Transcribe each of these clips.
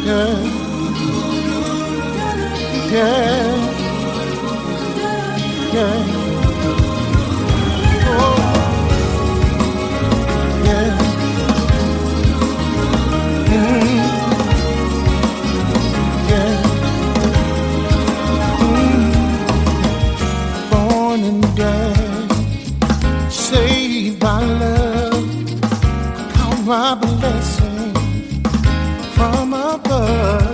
Born and died, saved by love, count my blessing from above.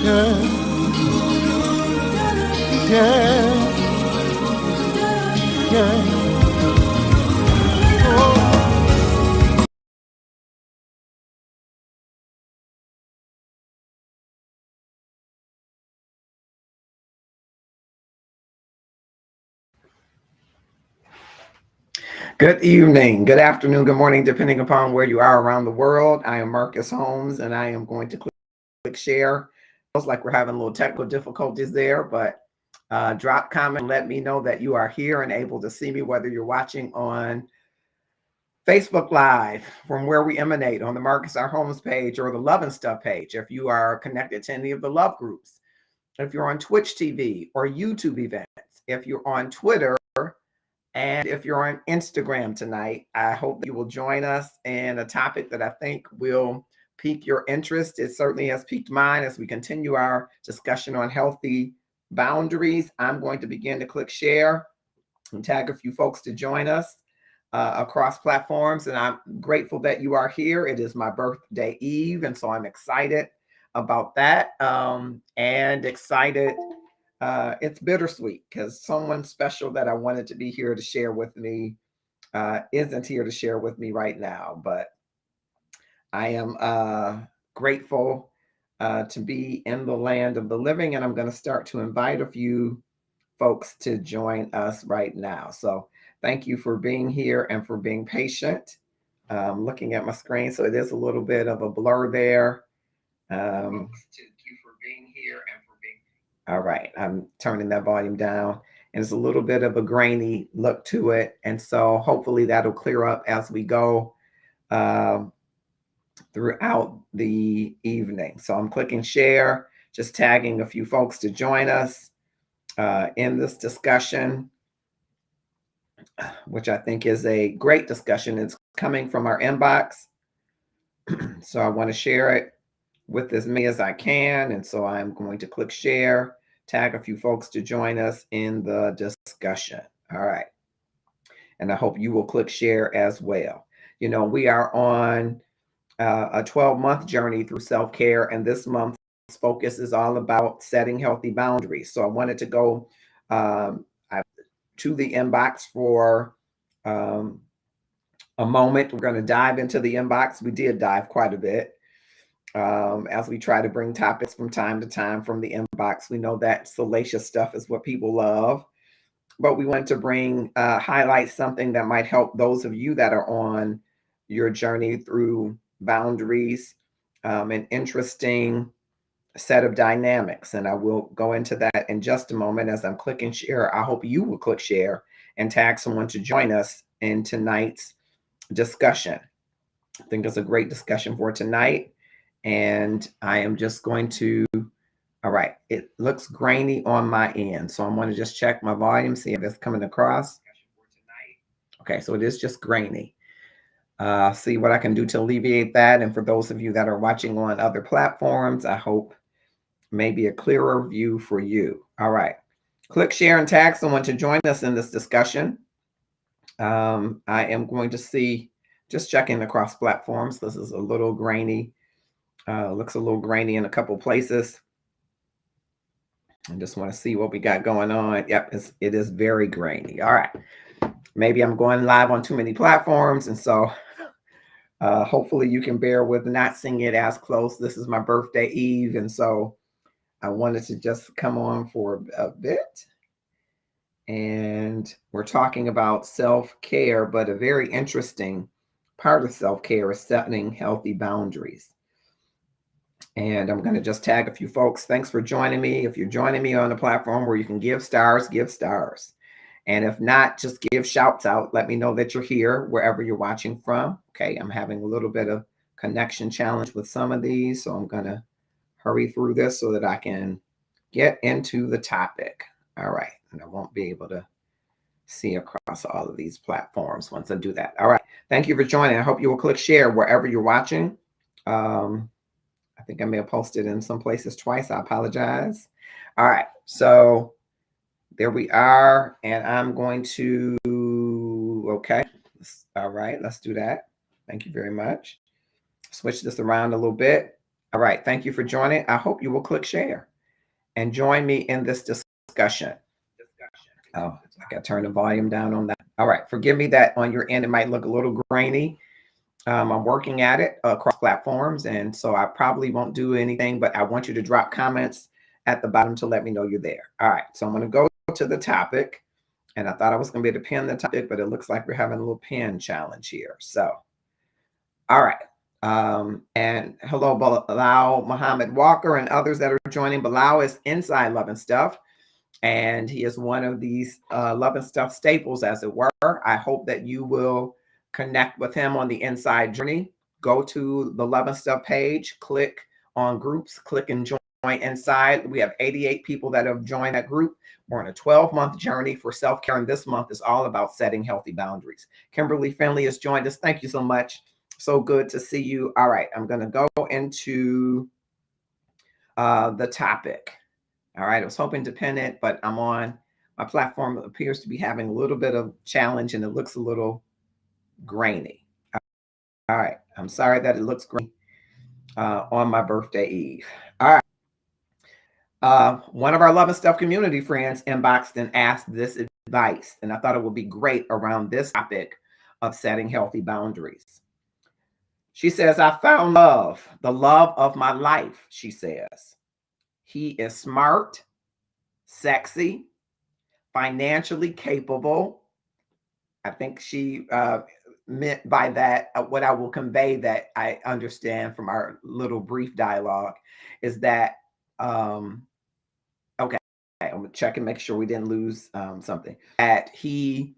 Yeah, yeah, yeah. Good evening, good afternoon, good morning, depending upon where you are around the world. I am Marcus Holmes, and I am going to click share. Looks like we're having a little technical difficulties there, but drop comment and let me know that you are here and able to see me, whether you're watching on Facebook Live from where we emanate on the Marcus R. Holmes page or the Love and Stuff page. If you are connected to any of the love groups, if you're on Twitch TV or YouTube events, if you're on Twitter, and if you're on Instagram tonight, I hope you will join us in a topic that I think will pique your interest. It certainly has piqued mine as we continue our discussion on healthy boundaries. I'm going to begin to click share and tag a few folks to join us across platforms. And I'm grateful that you are here. It is my birthday eve, and so I'm excited about that and excited. It's bittersweet because someone special that I wanted to be here to share with me isn't here to share with me right now, but I am grateful to be in the land of the living, and I'm going to start to invite a few folks to join us right now. So thank you for being here and for being patient. Looking at my screen, so it is a little bit of a blur there. Thank you for being here and for being. All right, I'm turning that volume down, and it's a little bit of a grainy look to it, and so hopefully that'll clear up as we go throughout the evening. So I'm clicking share, just tagging a few folks to join us in this discussion, which I think is a great discussion. It's coming from our inbox, so I want to share it with as many as I can, and so I'm going to click share, tag a few folks to join us in the discussion. All right, and I hope you will click share as well. You know, we are on a 12-month journey through self-care, and this month's focus is all about setting healthy boundaries. So I wanted to go to the inbox for a moment. We're going to dive into the inbox. We did dive quite a bit as we try to bring topics from time to time from the inbox. We know that salacious stuff is what people love, but we want to bring highlight something that might help those of you that are on your journey through boundaries, an interesting set of dynamics. And I will go into that in just a moment as I'm clicking share. I hope you will click share and tag someone to join us in tonight's discussion. I think it's a great discussion for tonight. And I am just going to, all right, it looks grainy on my end. So I'm going to just check my volume, see if it's coming across. Okay, so it is just grainy. See what I can do to alleviate that. And for those of you that are watching on other platforms, I hope maybe a clearer view for you. All right, click share and tag someone to join us in this discussion. I am going to see, just checking across platforms. This is a little grainy. Looks a little grainy in a couple places. I just want to see what we got going on. Yep, it is very grainy. All right. Maybe I'm going live on too many platforms, and so hopefully you can bear with not seeing it as close. This is my birthday eve, and so I wanted to just come on for a bit. And we're talking about self-care, but a very interesting part of self-care is setting healthy boundaries. And I'm going to just tag a few folks. Thanks for joining me. If you're joining me on a platform where you can give stars, give stars. And if not, just give shouts out. Let me know that you're here wherever you're watching from. Okay, I'm having a little bit of connection challenge with some of these, so I'm going to hurry through this so that I can get into the topic. All right, and I won't be able to see across all of these platforms once I do that. All right, thank you for joining. I hope you will click share wherever you're watching. I think I may have posted in some places twice. I apologize. All right, so there we are, and I'm going to, okay, all right, let's do that. Thank you very much. Switch this around a little bit. All right, thank you for joining. I hope you will click share and join me in this discussion. Oh, I got to turn the volume down on that. All right, forgive me that on your end it might look a little grainy. I'm working at it across platforms, and so I probably won't do anything, but I want you to drop comments at the bottom to let me know you're there. All right, so I'm going to go to the topic, and I thought I was going to be able to pin the topic, but it looks like we're having a little pin challenge here. So, all right. And hello, Bilal Muhammad Walker and others that are joining. Bilal is inside Love and Stuff, and he is one of these Love and Stuff staples, as it were. I hope that you will connect with him on the inside journey. Go to the Love and Stuff page, click on groups, click and join inside. We have 88 people that have joined that group. We're on a 12-month journey for self-care, and this month is all about setting healthy boundaries. Kimberly Finley has joined us. Thank you so much. So good to see you. All right, I'm going to go into the topic. All right, I was hoping to pin it, but I'm on my platform. Appears to be having a little bit of challenge, and it looks a little grainy. All right, I'm sorry that it looks grainy on my birthday eve. All right. One of our Love and Stuff community friends inboxed and asked this advice, and I thought it would be great around this topic of setting healthy boundaries. She says, I found love, the love of my life, she says. He is smart, sexy, financially capable. I think she meant by that, what I will convey that I understand from our little brief dialogue is that, okay, I'm going to check and make sure we didn't lose something. That he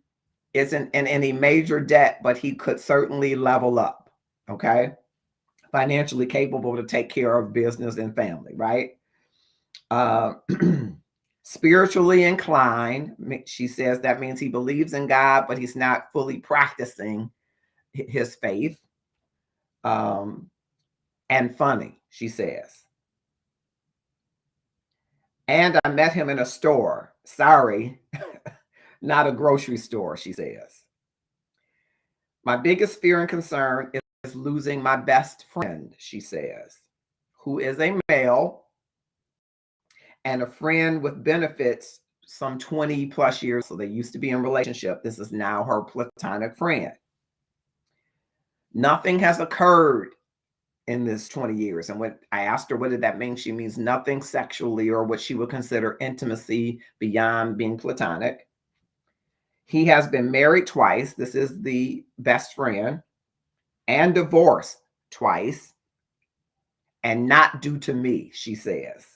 isn't in any major debt, but he could certainly level up, okay? Financially capable to take care of business and family, right? Spiritually inclined, she says that means he believes in God, but he's not fully practicing his faith. And funny, she says. And I met him in a store. Sorry, not a grocery store, she says. My biggest fear and concern is losing my best friend, she says, who is a male and a friend with benefits some 20 plus years. So they used to be in a relationship. This is now her platonic friend. Nothing has occurred in this 20 years. And when I asked her, what did that mean? She means nothing sexually or what she would consider intimacy beyond being platonic. He has been married twice. This is the best friend, and divorced twice, and not due to me, she says.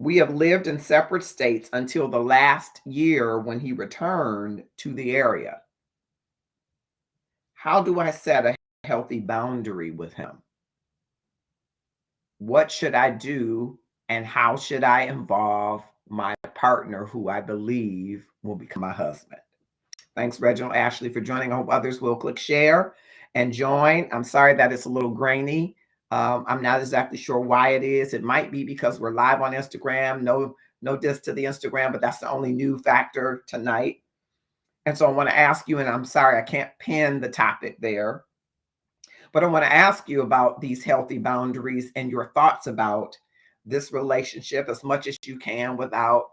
We have lived in separate states until the last year when he returned to the area. How do I set a healthy boundary with him? What should I do, and how should I involve my partner who I believe will become my husband? Thanks, Reginald Ashley, for joining. I hope others will click share and join. I'm sorry that it's a little grainy. I'm not exactly sure why it is. It might be because we're live on Instagram. No diss to the Instagram, but that's the only new factor tonight. And so I want to ask you, and I'm sorry I can't pin the topic there, but I want to ask you about these healthy boundaries and your thoughts about this relationship as much as you can without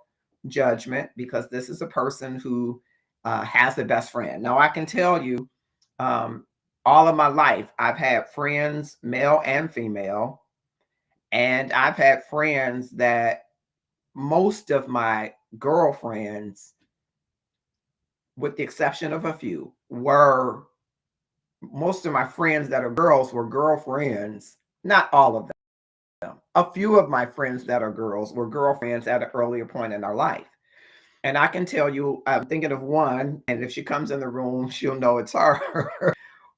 judgment, because this is a person who has a best friend. Now, I can tell you, all of my life, I've had friends, male and female, And I've had friends that most of my girlfriends, with the exception of a few, most of my friends that are girls were girlfriends, not all of them. A few of my friends that are girls were girlfriends at an earlier point in our life. And I can tell you, I'm thinking of one, and if she comes in the room, she'll know it's her,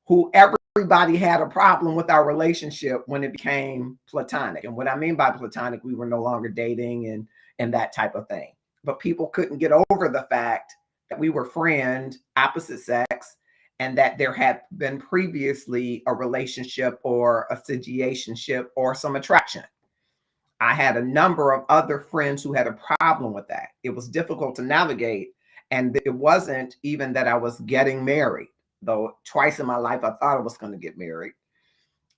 who everybody had a problem with our relationship when it became platonic. And what I mean by platonic, we were no longer dating and that type of thing. But people couldn't get over the fact that we were friend, opposite sex, and that there had been previously a relationship or a situationship or some attraction. I had a number of other friends who had a problem with that. It was difficult to navigate. And it wasn't even that I was getting married, though twice in my life I thought I was going to get married.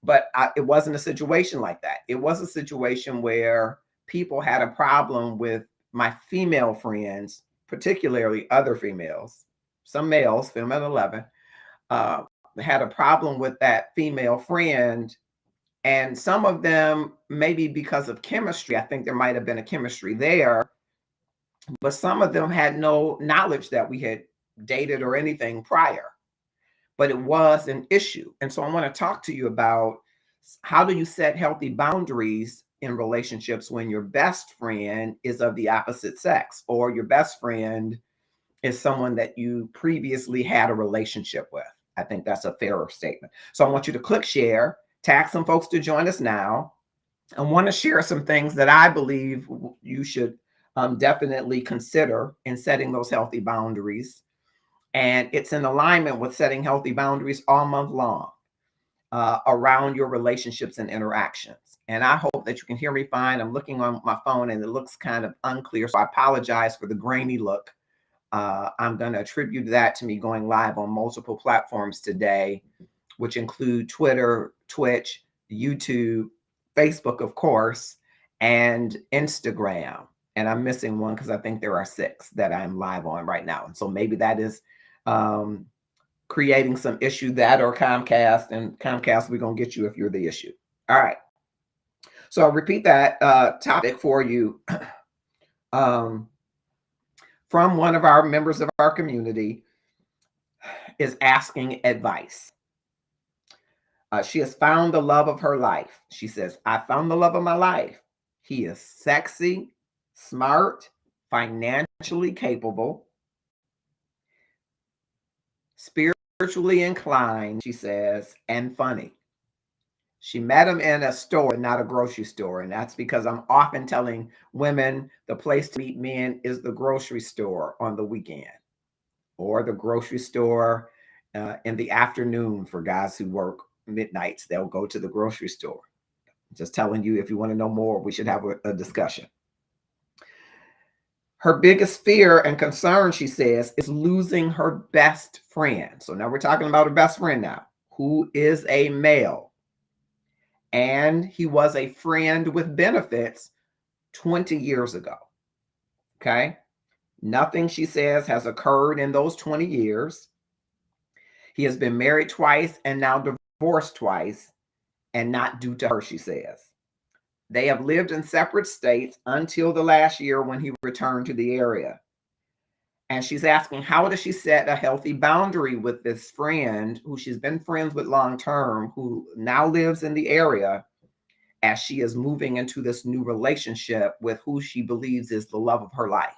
But it wasn't a situation like that. It was a situation where people had a problem with my female friends, particularly other females, some males, female 11, uh, had a problem with that female friend, and some of them, maybe because of chemistry, I think there might have been a chemistry there, but some of them had no knowledge that we had dated or anything prior. But it was an issue. And so I want to talk to you about how do you set healthy boundaries in relationships when your best friend is of the opposite sex, or your best friend is someone that you previously had a relationship with. I think that's a fairer statement. So I want you to click share, tag some folks to join us now. I want to share some things that I believe you should definitely consider in setting those healthy boundaries. And it's in alignment with setting healthy boundaries all month long around your relationships and interactions. And I hope that you can hear me fine. I'm looking on my phone and it looks kind of unclear. So I apologize for the grainy look. I'm going to attribute that to me going live on multiple platforms today, which include Twitter, Twitch, YouTube, Facebook, of course, and Instagram. And I'm missing one because I think there are 6 that I'm live on right now. And so maybe that is creating some issue, that or Comcast. And Comcast, we're going to get you if you're the issue. All right. So I'll repeat that topic for you. From one of our members of our community, is asking advice. She has found the love of her life. She says, I found the love of my life. He is sexy, smart, financially capable, spiritually inclined, she says, and funny. She met him in a store, not a grocery store. And that's because I'm often telling women the place to meet men is the grocery store on the weekend, or the grocery store in the afternoon for guys who work midnights. They'll go to the grocery store. Just telling you, if you want to know more, we should have a discussion. Her biggest fear and concern, she says, is losing her best friend. So now we're talking about her best friend now, who is a male. And he was a friend with benefits 20 years ago. Okay. Nothing, she says, has occurred in those 20 years. He has been married twice and now divorced twice, and not due to her, she says. They have lived in separate states until the last year when he returned to the area. And she's asking, how does she set a healthy boundary with this friend who she's been friends with long term, who now lives in the area, as she is moving into this new relationship with who she believes is the love of her life?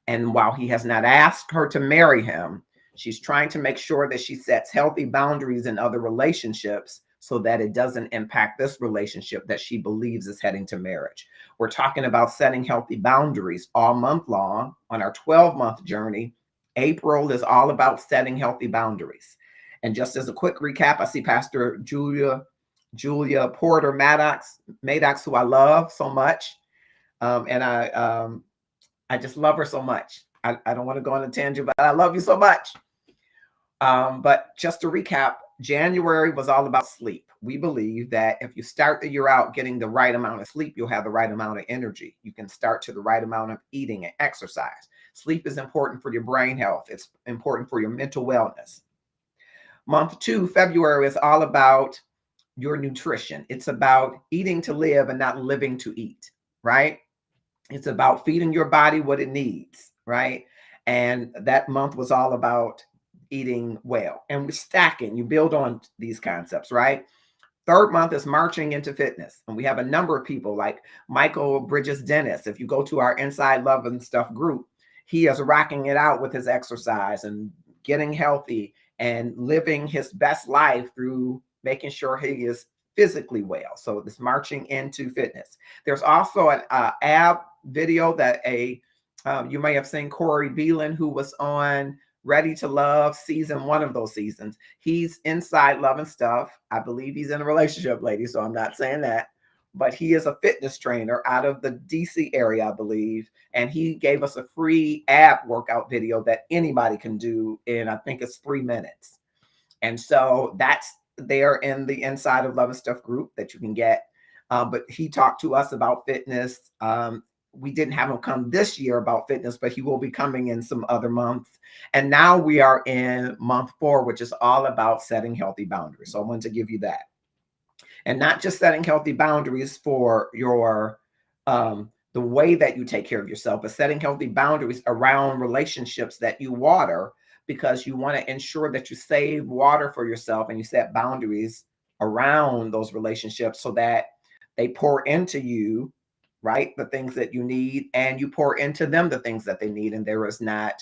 And while he has not asked her to marry him, she's trying to make sure that she sets healthy boundaries in other relationships so that it doesn't impact this relationship that she believes is heading to marriage. We're talking about setting healthy boundaries all month long on our 12-month journey. April is all about setting healthy boundaries. And just as a quick recap, I see Pastor Julia Porter Maddox, who I love so much. And I just love her so much. I don't want to go on a tangent, but I love you so much. But just to recap, January was all about sleep. We believe that if you start the year out getting the right amount of sleep, you'll have the right amount of energy. You can start to the right amount of eating and exercise. Sleep is important for your brain health. It's important for your mental wellness. Month 2, February, is all about your nutrition. It's about eating to live and not living to eat, right? It's about feeding your body what it needs, right? And that month was all about eating well. And we're stacking, you build on these concepts, right? Third month is marching into fitness. And we have a number of people like Michael Bridges Dennis. If you go to our Inside Love and Stuff group, he is rocking it out with his exercise and getting healthy and living his best life through making sure he is physically well. So this marching into fitness. There's also an ab video that you may have seen Corey Beelan, who was on Ready to Love season 1 of those seasons. He's inside Love and Stuff. I believe he's in a relationship, lady, so I'm not saying that. But he is a fitness trainer out of the DC area, I believe. And he gave us a free ab workout video that anybody can do in, I think it's 3 minutes. And so that's there in the Inside of Love and Stuff group that you can get. But he talked to us about fitness. We didn't have him come this year about fitness, but he will be coming in some other months. And now we are in month 4, which is all about setting healthy boundaries. So I wanted to give you that. And not just setting healthy boundaries for your the way that you take care of yourself, but setting healthy boundaries around relationships that you water, because you want to ensure that you save water for yourself and you set boundaries around those relationships so that they pour into you, right, the things that you need, and you pour into them the things that they need, and there is not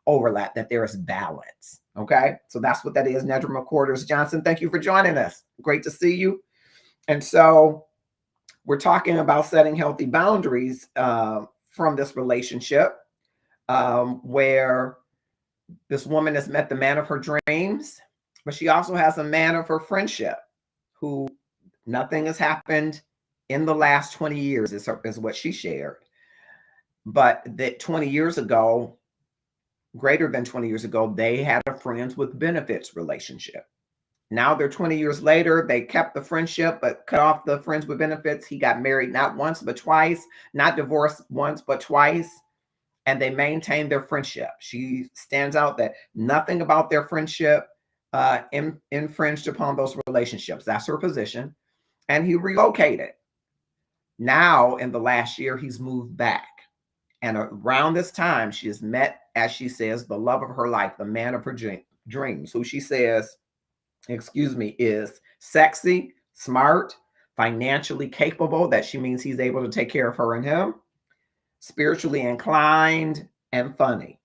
overlap, that there is balance. Okay, so that's what that is. Nedra McQuarters Johnson, thank you for joining us. Great to see you. And so we're talking about setting healthy boundaries from this relationship where this woman has met the man of her dreams, but she also has a man of her friendship who nothing has happened in the last 20 years is what she shared. But that 20 years ago, greater than 20 years ago, they had a friends with benefits relationship. Now they're 20 years later, they kept the friendship, but cut off the friends with benefits. He got married not once, but twice, not divorced once, but twice. And they maintained their friendship. She stands out that nothing about their friendship infringed upon those relationships. That's her position. And he relocated. Now, in the last year, he's moved back. And around this time, she has met, as she says, the love of her life, the man of her dreams, who she says, is sexy, smart, financially capable. That she means he's able to take care of her and him, spiritually inclined, and funny,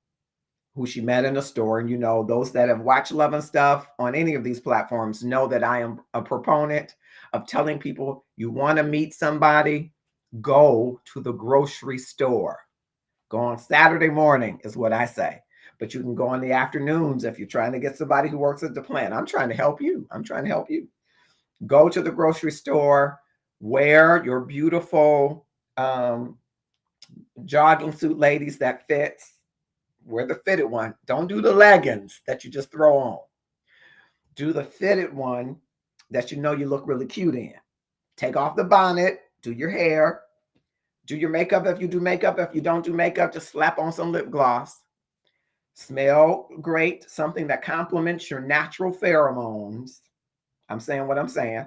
who she met in a store. And you know, those that have watched Love and Stuff on any of these platforms know that I am a proponent of telling people, you want to meet somebody, go to the grocery store. Go on Saturday morning is what I say. But you can go in the afternoons if you're trying to get somebody who works at the plant. I'm trying to help you. I'm trying to help you. Go to the grocery store, wear your beautiful jogging suit, ladies, that fits. Wear the fitted one. Don't do the leggings that you just throw on. Do the fitted one that you know you look really cute in. Take off the bonnet, do your hair, do your makeup if you do makeup. If you don't do makeup, just slap on some lip gloss. Smell great, something that complements your natural pheromones. I'm saying what I'm saying.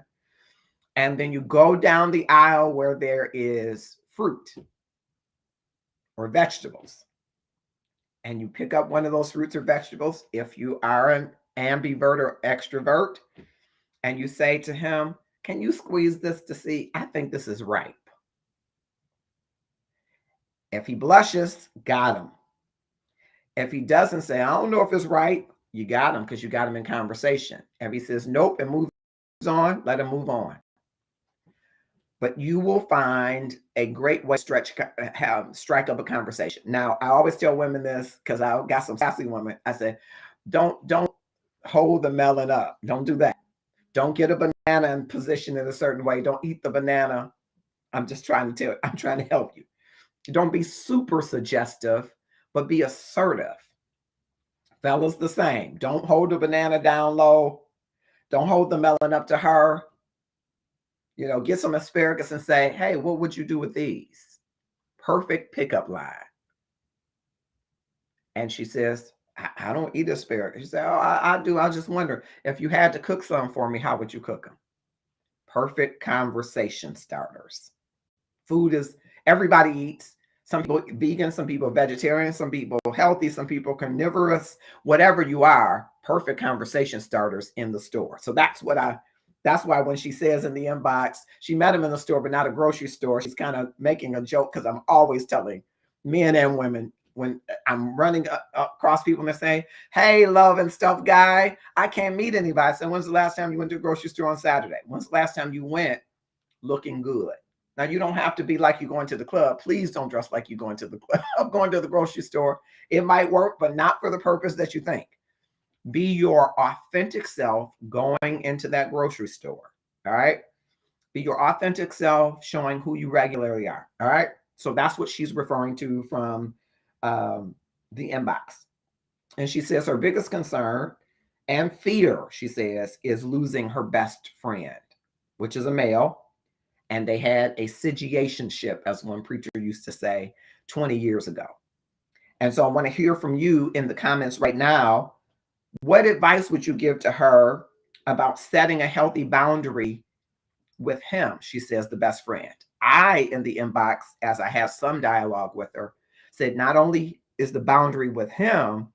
And then you go down the aisle where there is fruit or vegetables. And you pick up one of those fruits or vegetables if you are an ambivert or extrovert. And you say to him, can you squeeze this to see? I think this is ripe. If he blushes, got him. If he doesn't say, I don't know if it's right, you got him, because you got him in conversation. If he says nope and moves on, let him move on. But you will find a great way to strike up a conversation. Now, I always tell women this because I got some sassy women. I said, don't hold the melon up. Don't do that. Don't get a banana in position in a certain way. Don't eat the banana. I'm trying to help you. Don't be super suggestive, but be assertive. Fellas, the same. Don't hold the banana down low. Don't hold the melon up to her. You know, get some asparagus and say, hey, what would you do with these? Perfect pickup line. And she says, I don't eat asparagus. She said, oh, I do. I just wonder, if you had to cook some for me, how would you cook them? perfect conversation starters. Food is, everybody eats. Some people vegan, some people vegetarian, some people healthy, some people carnivorous, whatever you are, perfect conversation starters in the store. So that's why when she says in the inbox, she met him in the store, but not a grocery store, she's kind of making a joke, because I'm always telling men and women, when I'm running across people and they say, hey, love and stuff guy, I can't meet anybody. So when's the last time you went to a grocery store on Saturday? When's the last time you went looking good? Now, you don't have to be like you're going to the club. Please don't dress like you're going to the club, going to the grocery store. It might work, but not for the purpose that you think. Be your authentic self going into that grocery store. All right. Be your authentic self, showing who you regularly are. All right. So that's what she's referring to from the inbox. And she says her biggest concern and fear, she says, is losing her best friend, which is a male. And they had a situationship, as one preacher used to say 20 years ago. And so I want to hear from you in the comments right now. What advice would you give to her about setting a healthy boundary with him? She says, the best friend. I, in the inbox, as I have some dialogue with her, said not only is the boundary with him,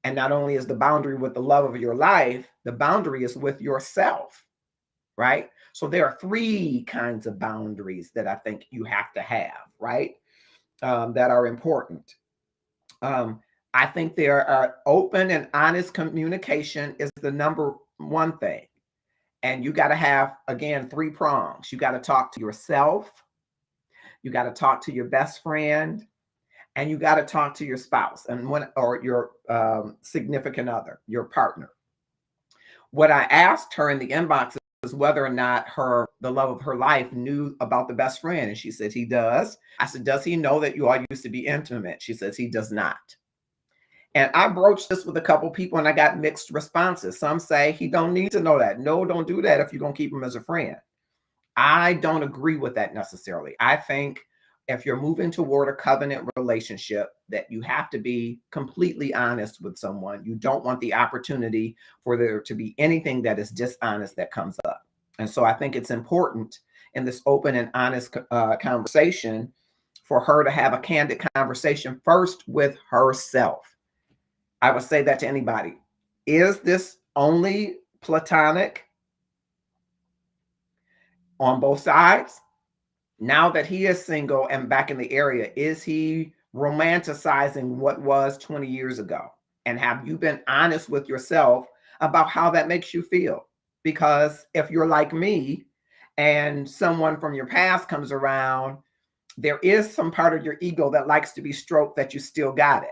and not only is the boundary with the love of your life, the boundary is with yourself, right? So there are 3 kinds of boundaries that I think you have to have, right? That are important. I think there are open and honest communication is the number one thing. And you got to have, again, 3 prongs. You got to talk to yourself. You got to talk to your best friend, and you got to talk to your spouse or your significant other, your partner. What I asked her in the inbox is whether or not the love of her life knew about the best friend. And she said, he does. I said, does he know that you all used to be intimate? She says, he does not. And I broached this with a couple people and I got mixed responses. Some say he don't need to know that. No, don't do that if you're going to keep him as a friend. I don't agree with that necessarily. I think if you're moving toward a covenant relationship, that you have to be completely honest with someone. You don't want the opportunity for there to be anything that is dishonest that comes up. And so I think it's important in this open and honest conversation for her to have a candid conversation first with herself. I would say that to anybody. Is this only platonic on both sides? Now that he is single and back in the area, is he romanticizing what was 20 years ago? And have you been honest with yourself about how that makes you feel? Because if you're like me and someone from your past comes around, there is some part of your ego that likes to be stroked that you still got it.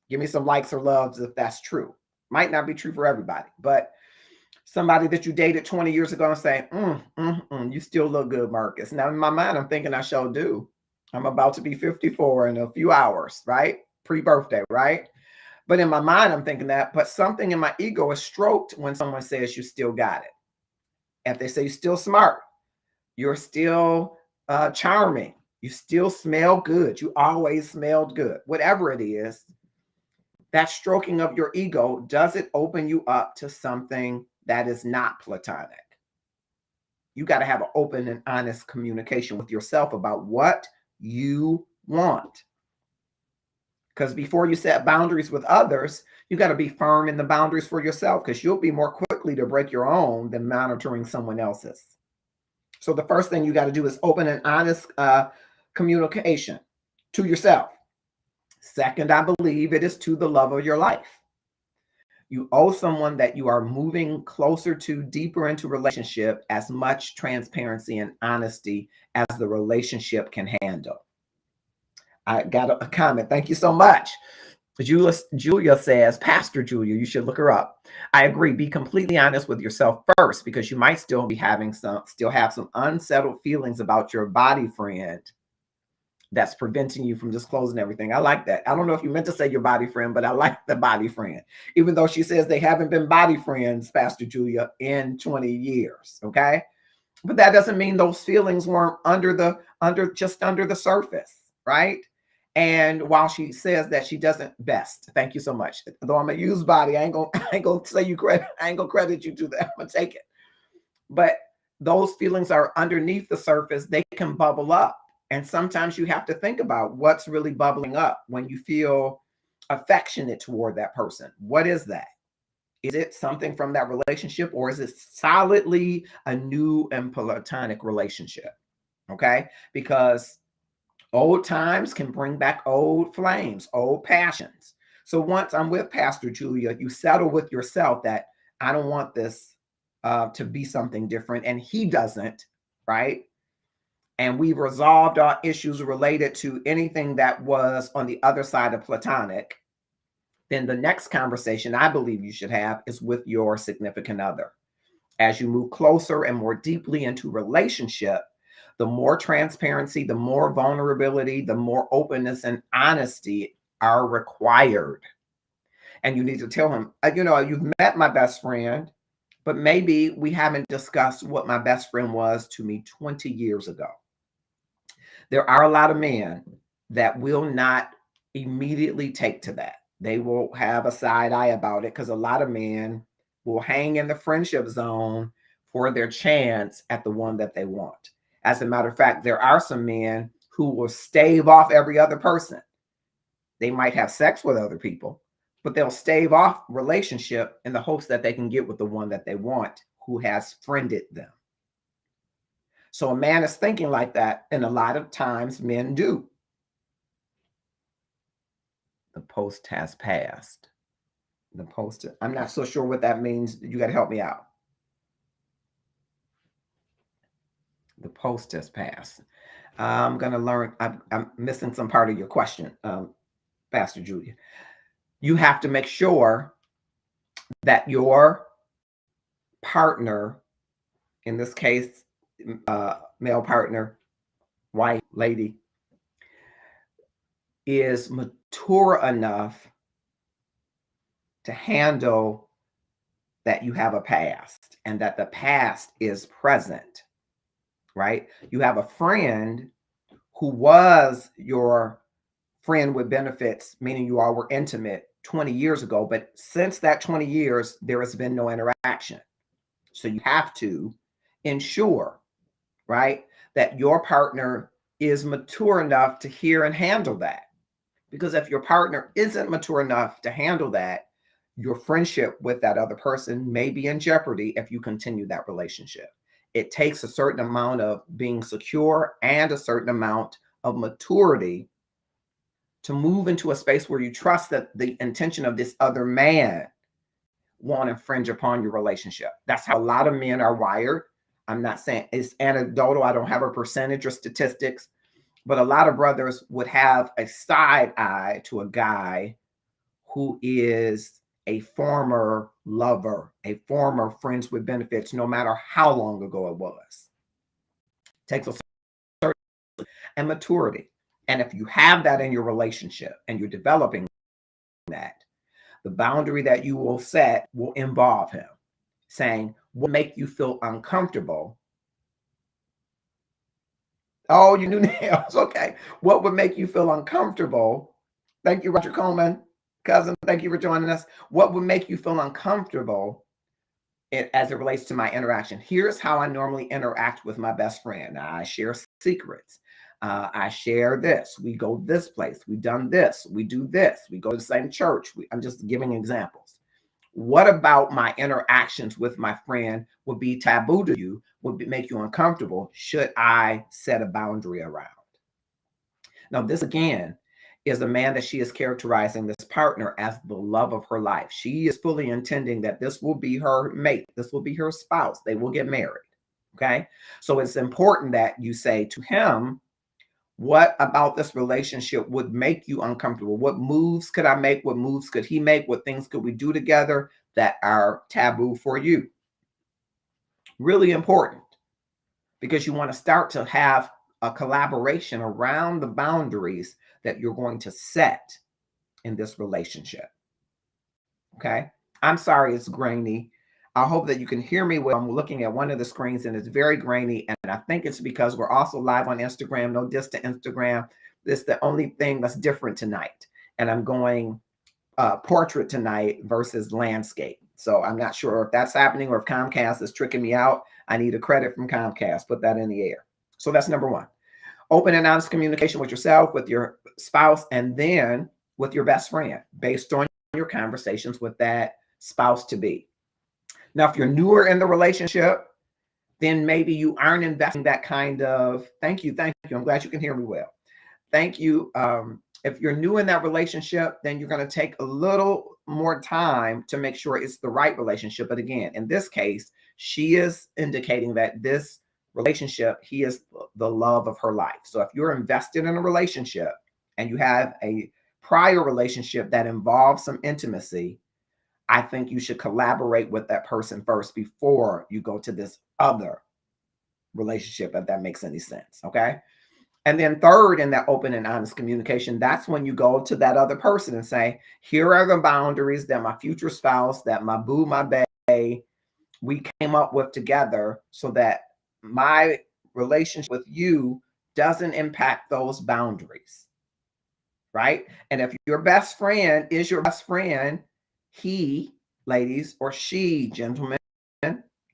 Give me some likes or loves if that's true. Might not be true for everybody, but somebody that you dated 20 years ago and say, you still look good, Marcus. Now in my mind, I'm thinking I sure do. I'm about to be 54 in a few hours, right? Pre-birthday, right? But in my mind, I'm thinking that, but something in my ego is stroked when someone says you still got it. If they say you're still smart, you're still charming, you still smell good, you always smelled good, whatever it is, that stroking of your ego, does it open you up to something that is not platonic? You got to have an open and honest communication with yourself about what you want. Because before you set boundaries with others, you got to be firm in the boundaries for yourself, because you'll be more quickly to break your own than monitoring someone else's. So the first thing you got to do is open and honest communication to yourself. Second, I believe it is to the love of your life. You owe someone that you are moving closer to, deeper into relationship, as much transparency and honesty as the relationship can handle. I got a comment. Thank you so much. Julia says, Pastor Julia, you should look her up. I agree. Be completely honest with yourself first, because you might still be still have some unsettled feelings about your body friend that's preventing you from disclosing everything. I like that. I don't know if you meant to say your body friend, but I like the body friend, even though she says they haven't been body friends, Pastor Julia, in 20 years. Okay. But that doesn't mean those feelings weren't under the surface. Right. And while she says that she doesn't best, thank you so much. Though I'm gonna use body, I ain't gonna say you credit. I ain't gonna credit you to that. I'm gonna take it. but those feelings are underneath the surface. They can bubble up. And sometimes you have to think about what's really bubbling up when you feel affectionate toward that person. What is that? Is it something from that relationship, or is it solidly a new and platonic relationship? Okay. Because old times can bring back old flames, old passions. So once I'm with Pastor Julia, you settle with yourself that I don't want this to be something different, and he doesn't, right? And we've resolved our issues related to anything that was on the other side of platonic. Then the next conversation I believe you should have is with your significant other. As you move closer and more deeply into relationship, the more transparency, the more vulnerability, the more openness and honesty are required. And you need to tell him, you've met my best friend, but maybe we haven't discussed what my best friend was to me 20 years ago. There are a lot of men that will not immediately take to that. They will have a side eye about it, because a lot of men will hang in the friendship zone for their chance at the one that they want. As a matter of fact, there are some men who will stave off every other person. They might have sex with other people, but they'll stave off relationship in the hopes that they can get with the one that they want, who has friended them. So a man is thinking like that, and a lot of times men do. The post has passed. The post, I'm not so sure what that means. You got to help me out. The post has passed. I'm going to learn. I'm missing some part of your question, Pastor Julia. You have to make sure that your partner, in this case, male partner, white lady, is mature enough to handle that you have a past and that the past is present, right? You have a friend who was your friend with benefits, meaning you all were intimate 20 years ago, but since that 20 years, there has been no interaction. So you have to ensure, right, that your partner is mature enough to hear and handle that. Because if your partner isn't mature enough to handle that, your friendship with that other person may be in jeopardy if you continue that relationship. It takes a certain amount of being secure and a certain amount of maturity to move into a space where you trust that the intention of this other man won't infringe upon your relationship. That's how a lot of men are wired. I'm not saying it's anecdotal. I don't have a percentage or statistics, but a lot of brothers would have a side eye to a guy who is a former lover, a former friends with benefits, no matter how long ago it was. It takes a certain and maturity. And if you have that in your relationship and you're developing that, the boundary that you will set will involve him saying, what make you feel uncomfortable? Oh, you knew nails. Okay. What would make you feel uncomfortable? Thank you, Roger Coleman. Cousin, thank you for joining us. What would make you feel uncomfortable as it relates to my interaction? Here's how I normally interact with my best friend. I share secrets. I share this. We go this place. We've done this. We do this. We go to the same church. I'm just giving examples. What about my interactions with my friend would be taboo to you, make you uncomfortable? Should I set a boundary around? Now, this again is a man that she is characterizing this partner as the love of her life. She is fully intending that this will be her mate. This will be her spouse. They will get married. Okay. So it's important that you say to him, what about this relationship would make you uncomfortable? What moves could I make? What moves could he make? What things could we do together that are taboo for you? Really important, because you want to start to have a collaboration around the boundaries that you're going to set in this relationship. Okay. I'm sorry it's grainy. I hope that you can hear me well. I'm looking at one of the screens and it's very grainy. And I think it's because we're also live on Instagram. No diss to Instagram. This is the only thing that's different tonight. And I'm going portrait tonight versus landscape. So I'm not sure if that's happening or if Comcast is tricking me out. I need a credit from Comcast. Put that in the air. So that's number one. Open and honest communication with yourself, with your spouse, and then with your best friend based on your conversations with that spouse to be. Now, if you're newer in the relationship, then maybe you aren't investing that kind of, thank you. I'm glad you can hear me well. Thank you. If you're new in that relationship, then you're going to take a little more time to make sure it's the right relationship. But again, in this case, she is indicating that this relationship, he is the love of her life. So if you're invested in a relationship and you have a prior relationship that involves some intimacy, I think you should collaborate with that person first before you go to this other relationship, if that makes any sense. Okay. And then third, in that open and honest communication, that's when you go to that other person and say, here are the boundaries that my future spouse, that my boo, my bae, we came up with together so that my relationship with you doesn't impact those boundaries. Right? And if your best friend is your best friend, he, ladies, or she, gentlemen,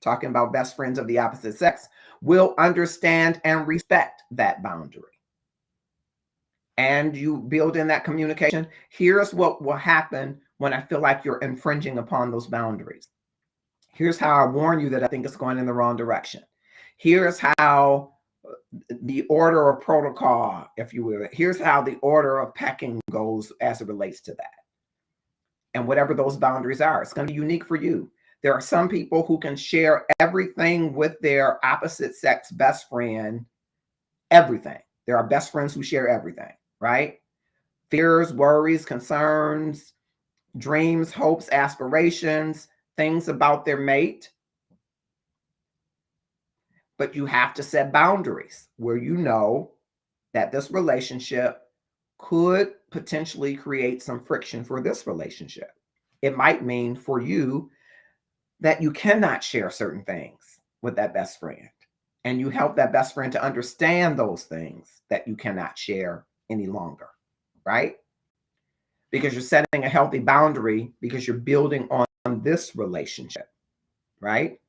talking about best friends of the opposite sex, will understand and respect that boundary. And you build in that communication. Here's what will happen when I feel like you're infringing upon those boundaries. Here's how I warn you that I think it's going in the wrong direction. Here's how the order of protocol, if you will, here's how the order of pecking goes as it relates to that. And whatever those boundaries are, it's going to be unique for you. There are some people who can share everything with their opposite sex best friend, everything. There are best friends who share everything, right? Fears, worries, concerns, dreams, hopes, aspirations, things about their mate. But you have to set boundaries where you know that this relationship could potentially create some friction for this relationship. It might mean for you that you cannot share certain things with that best friend. And you help that best friend to understand those things that you cannot share any longer, right? Because you're setting a healthy boundary because you're building on this relationship, right?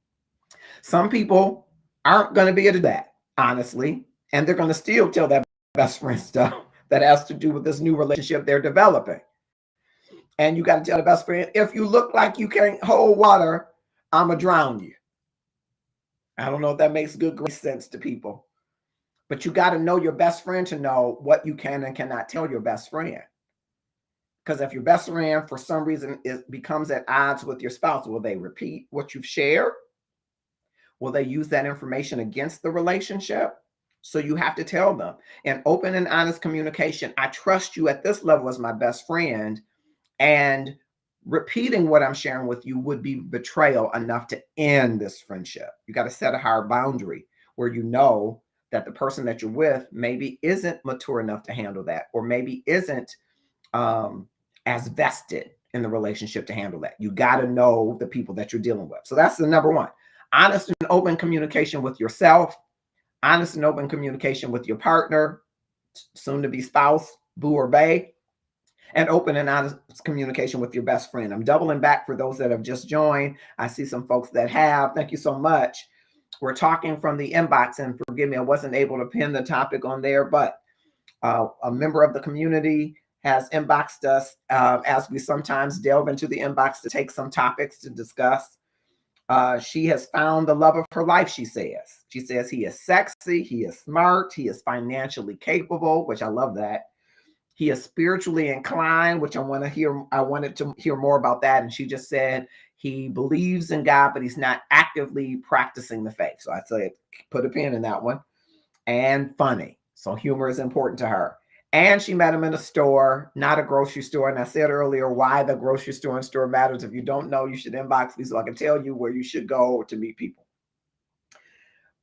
Some people aren't going to be able to do that, honestly, and they're going to still tell that best friend stuff that has to do with this new relationship they're developing. And you got to tell the best friend, if you look like you can't hold water, I'm going to drown you. I don't know if that makes good sense to people, but you got to know your best friend to know what you can and cannot tell your best friend. Because if your best friend, for some reason, becomes at odds with your spouse, will they repeat what you've shared? Will they use that information against the relationship? So you have to tell them in open and honest communication, I trust you at this level as my best friend, and repeating what I'm sharing with you would be betrayal enough to end this friendship. You got to set a higher boundary where you know that the person that you're with maybe isn't mature enough to handle that, or maybe isn't as vested in the relationship to handle that. You got to know the people that you're dealing with. So that's the number one. Honest and open communication with yourself, honest and open communication with your partner, soon to be spouse, boo or bae, and open and honest communication with your best friend. I'm doubling back for those that have just joined. I see some folks that have. Thank you so much. We're talking from the inbox, and forgive me, I wasn't able to pin the topic on there, but a member of the community has inboxed us as we sometimes delve into the inbox to take some topics to discuss. She has found the love of her life, she says. She says he is sexy, he is smart, he is financially capable, which I love that. He is spiritually inclined, which I wanted to hear more about that. And she just said he believes in God, but he's not actively practicing the faith. So I said, put a pin in that one. And funny. So humor is important to her. And she met him in a store, not a grocery store. And I said earlier why the grocery store and store matters. If you don't know, you should inbox me so I can tell you where you should go to meet people.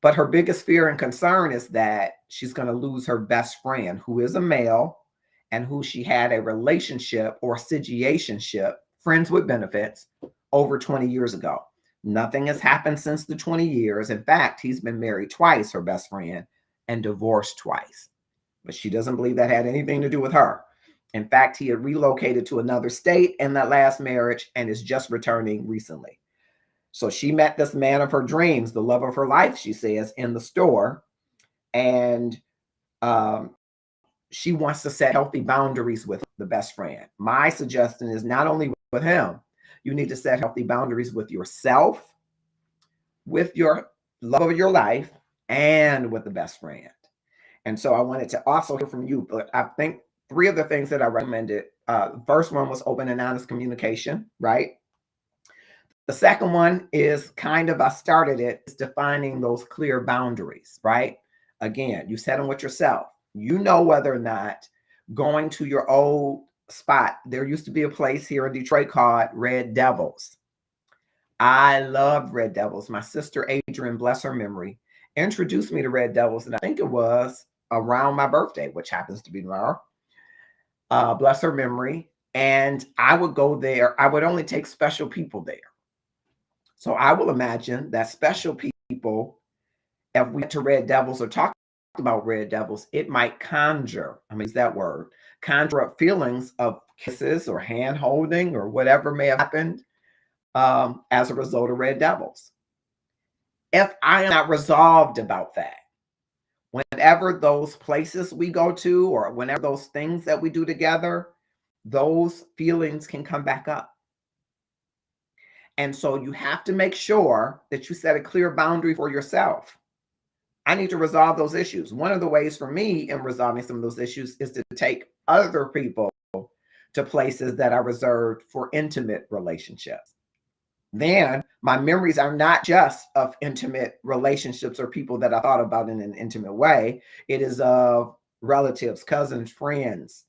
But her biggest fear and concern is that she's going to lose her best friend, who is a male and who she had a relationship or situationship, friends with benefits, over 20 years ago. Nothing has happened since the 20 years. In fact, he's been married twice, her best friend, and divorced twice. But she doesn't believe that had anything to do with her. In fact, he had relocated to another state in that last marriage and is just returning recently. So she met this man of her dreams, the love of her life, she says, in the store. And she wants to set healthy boundaries with the best friend. My suggestion is not only with him, you need to set healthy boundaries with yourself, with your love of your life, and with the best friend. And so I wanted to also hear from you, but I think three of the things that I recommended, the first one was open and honest communication, right? The second one is kind of, I started it, is defining those clear boundaries, right? Again, you set them with yourself. You know whether or not going to your old spot, there used to be a place here in Detroit called Red Devils. I loved Red Devils. My sister Adrian, bless her memory, introduced me to Red Devils, and I think it was around my birthday, which happens to be tomorrow. Bless her memory. And I would go there. I would only take special people there. So I will imagine that special people, if we went to Red Devils or talked about Red Devils, it might conjure, I mean, use that word, conjure up feelings of kisses or hand holding or whatever may have happened as a result of Red Devils. If I am not resolved about that, whenever those places we go to or whenever those things that we do together, those feelings can come back up. And so you have to make sure that you set a clear boundary for yourself. I need to resolve those issues. One of the ways for me in resolving some of those issues is to take other people to places that are reserved for intimate relationships. Then my memories are not just of intimate relationships or people that I thought about in an intimate way. It is of relatives, cousins, friends,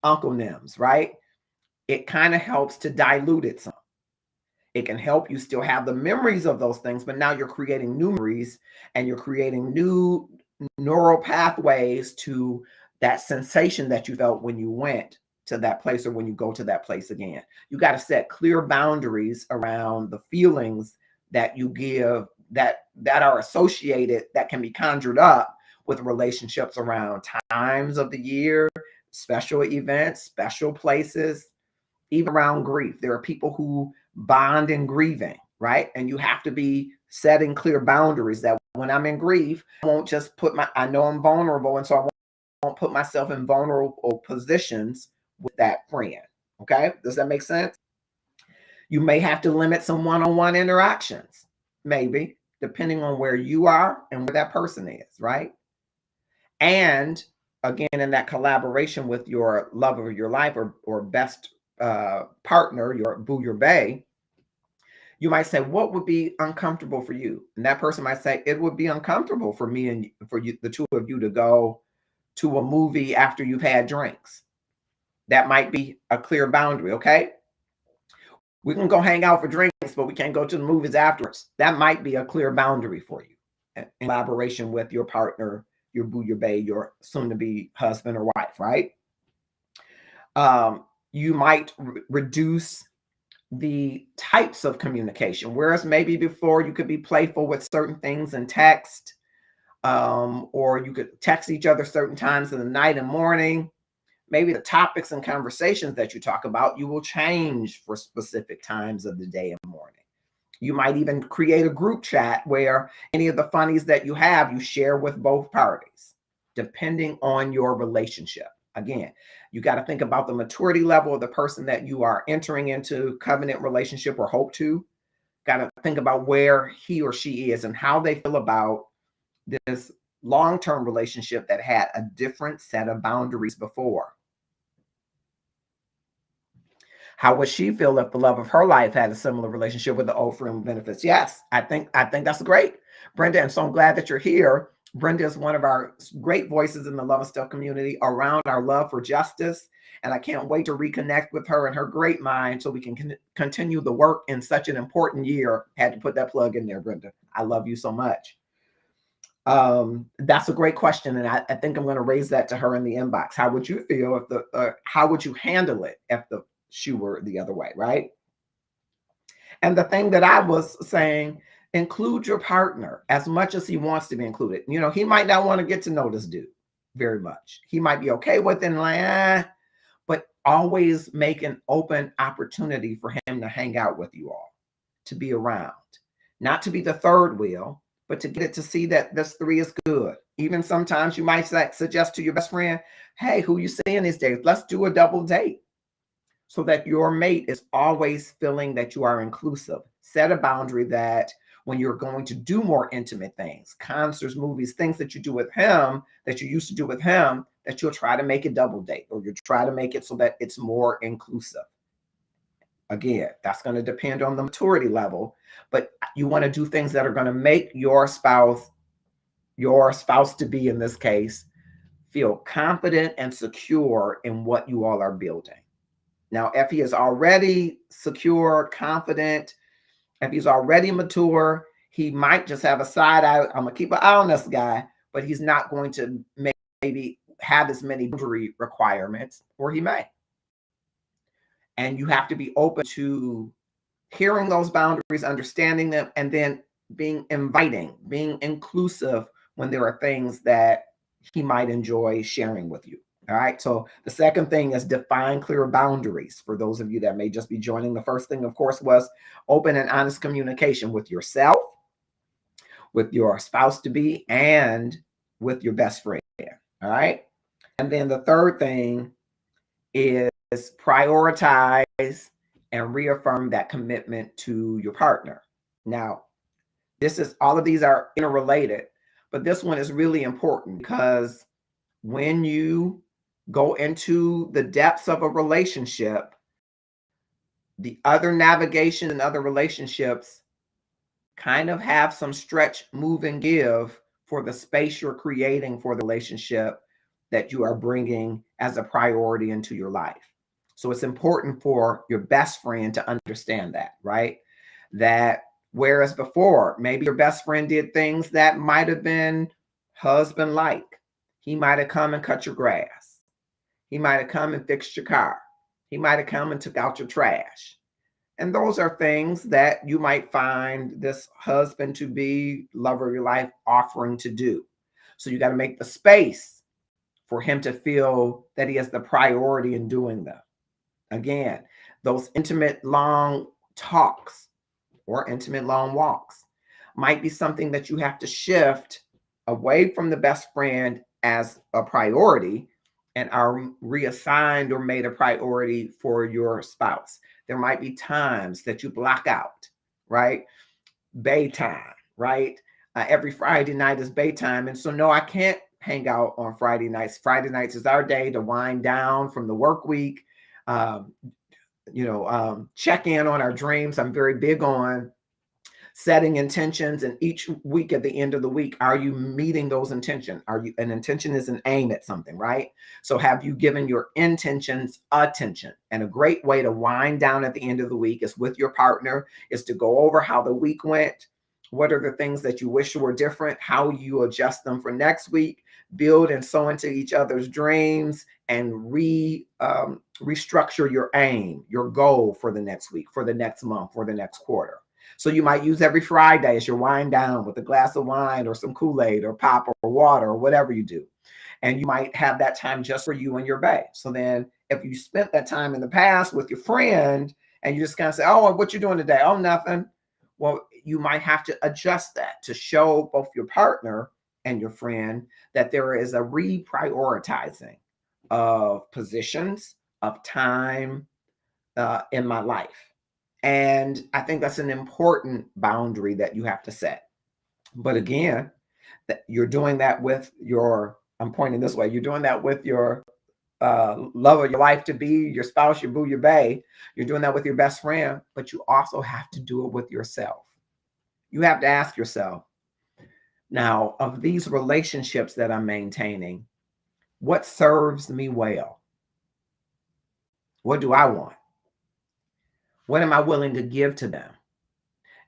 Uncle Nims, right? It kind of helps to dilute it some. It can help you still have the memories of those things, but now you're creating new memories and you're creating new neural pathways to that sensation that you felt when you went to that place or when you go to that place again. You got to set clear boundaries around the feelings that you give that are associated, that can be conjured up with relationships around times of the year, special events, special places, even around grief. There are people who bond in grieving, right? And you have to be setting clear boundaries that when I'm in grief, I won't just I know I'm vulnerable, and so I won't put myself in vulnerable positions with that friend. Okay, does that make sense? You may have to limit some one-on-one interactions, maybe, depending on where you are and where that person is, right? And again, in that collaboration with your love of your life or best partner, your boo, your bae, you might say, what would be uncomfortable for you? And that person might say, it would be uncomfortable for me and for you, the two of you, to go to a movie after you've had drinks. That might be a clear boundary, okay? We can go hang out for drinks, but we can't go to the movies afterwards. That might be a clear boundary for you in collaboration with your partner, your boo, your bae, your soon-to-be husband or wife, right? You might reduce the types of communication, whereas maybe before you could be playful with certain things in text, or you could text each other certain times in the night and morning. Maybe the topics and conversations that you talk about, you will change for specific times of the day and morning. You might even create a group chat where any of the funnies that you have, you share with both parties, depending on your relationship. Again, you got to think about the maturity level of the person that you are entering into covenant relationship or hope to. Got to think about where he or she is and how they feel about this long-term relationship that had a different set of boundaries before. How would she feel if the love of her life had a similar relationship with the old friend with benefits? Yes, I think that's great, Brenda. And so I'm glad that you're here. Brenda is one of our great voices in the Love and Stuff community around our love for justice. And I can't wait to reconnect with her and her great mind so we can continue the work in such an important year. Had to put that plug in there, Brenda. I love you so much. That's a great question. And I think I'm going to raise that to her in the inbox. How would you feel if how would you handle it if the shoe were the other way, right? And the thing that I was saying, include your partner as much as he wants to be included. You know, he might not want to get to know this dude very much. He might be okay with it, like, but always make an open opportunity for him to hang out with you all. to be around, not to be the third wheel, but to get it to see that this 3 is good. Even sometimes you might suggest to your best friend, hey, who you seeing these days? Let's do a double date, so that your mate is always feeling that you are inclusive. Set a boundary that when you're going to do more intimate things, concerts, movies, things that you do with him, that you used to do with him, that you'll try to make it double date, or you try to make it so that it's more inclusive. Again, that's going to depend on the maturity level, but you want to do things that are going to make your spouse to be, in this case, feel confident and secure in what you all are building. Now, if he is already secure, confident, if he's already mature, he might just have a side eye. I'm going to keep an eye on this guy, but he's not going to maybe have as many boundary requirements, or he may. And you have to be open to hearing those boundaries, understanding them, and then being inviting, being inclusive when there are things that he might enjoy sharing with you. All right. So the second thing is define clear boundaries. For those of you that may just be joining, the first thing, of course, was open and honest communication with yourself, with your spouse to be, and with your best friend. All right. And then the third thing is prioritize and reaffirm that commitment to your partner. Now, all of these are interrelated, but this one is really important, because when you go into the depths of a relationship, the other navigation and other relationships kind of have some stretch, move, and give for the space you're creating for the relationship that you are bringing as a priority into your life. So it's important for your best friend to understand that, right? That whereas before, maybe your best friend did things that might have been husband-like. He might have come and cut your grass. He might have come and fixed your car. He might have come and took out your trash. And those are things that you might find this husband to be, lover of your life, offering to do. So you got to make the space for him to feel that he has the priority in doing them. Again, those intimate long talks or intimate long walks might be something that you have to shift away from the best friend as a priority and are reassigned or made a priority for your spouse. There might be times that you block out, right? Bay time, right? Every Friday night is bay time. And so, no, I can't hang out on Friday nights. Friday nights is our day to wind down from the work week, check in on our dreams. I'm very big on setting intentions, and each week at the end of the week, are you meeting those intentions? An intention is an aim at something, right? So have you given your intentions attention? And a great way to wind down at the end of the week is with your partner, is to go over how the week went. What are the things that you wish were different? How you adjust them for next week, build and sow into each other's dreams, and restructure your aim, your goal for the next week, for the next month, for the next quarter. So you might use every Friday as your wind down with a glass of wine or some Kool-Aid or pop or water or whatever you do. And you might have that time just for you and your bae. So then if you spent that time in the past with your friend and you just kind of say, oh, what you doing today? Oh, nothing. Well, you might have to adjust that to show both your partner and your friend that there is a reprioritizing of positions, of time in my life. And I think that's an important boundary that you have to set. But again, that you're doing that with I'm pointing this way, you're doing that with your love of your life to be, your spouse, your boo, your bae. You're doing that with your best friend, but you also have to do it with yourself. You have to ask yourself, now, of these relationships that I'm maintaining, what serves me well? What do I want? What am I willing to give to them?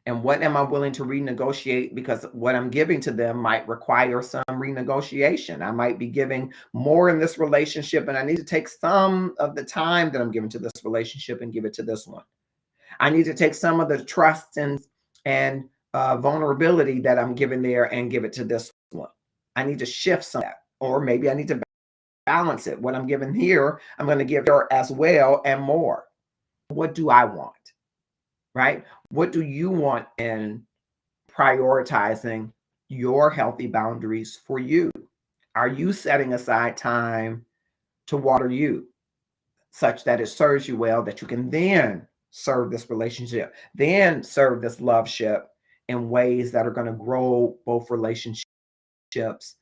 And what am I willing to renegotiate? Because what I'm giving to them might require some renegotiation. I might be giving more in this relationship, and I need to take some of the time that I'm giving to this relationship and give it to this one. I need to take some of the trust and vulnerability that I'm giving there and give it to this one. I need to shift some of that, or maybe I need to balance it. What I'm giving here, I'm going to give her as well and more. What do I want? right? What do you want in prioritizing your healthy boundaries for you? Are you setting aside time to water you such that it serves you well, that you can then serve this relationship, then serve this love ship in ways that are going to grow both relationships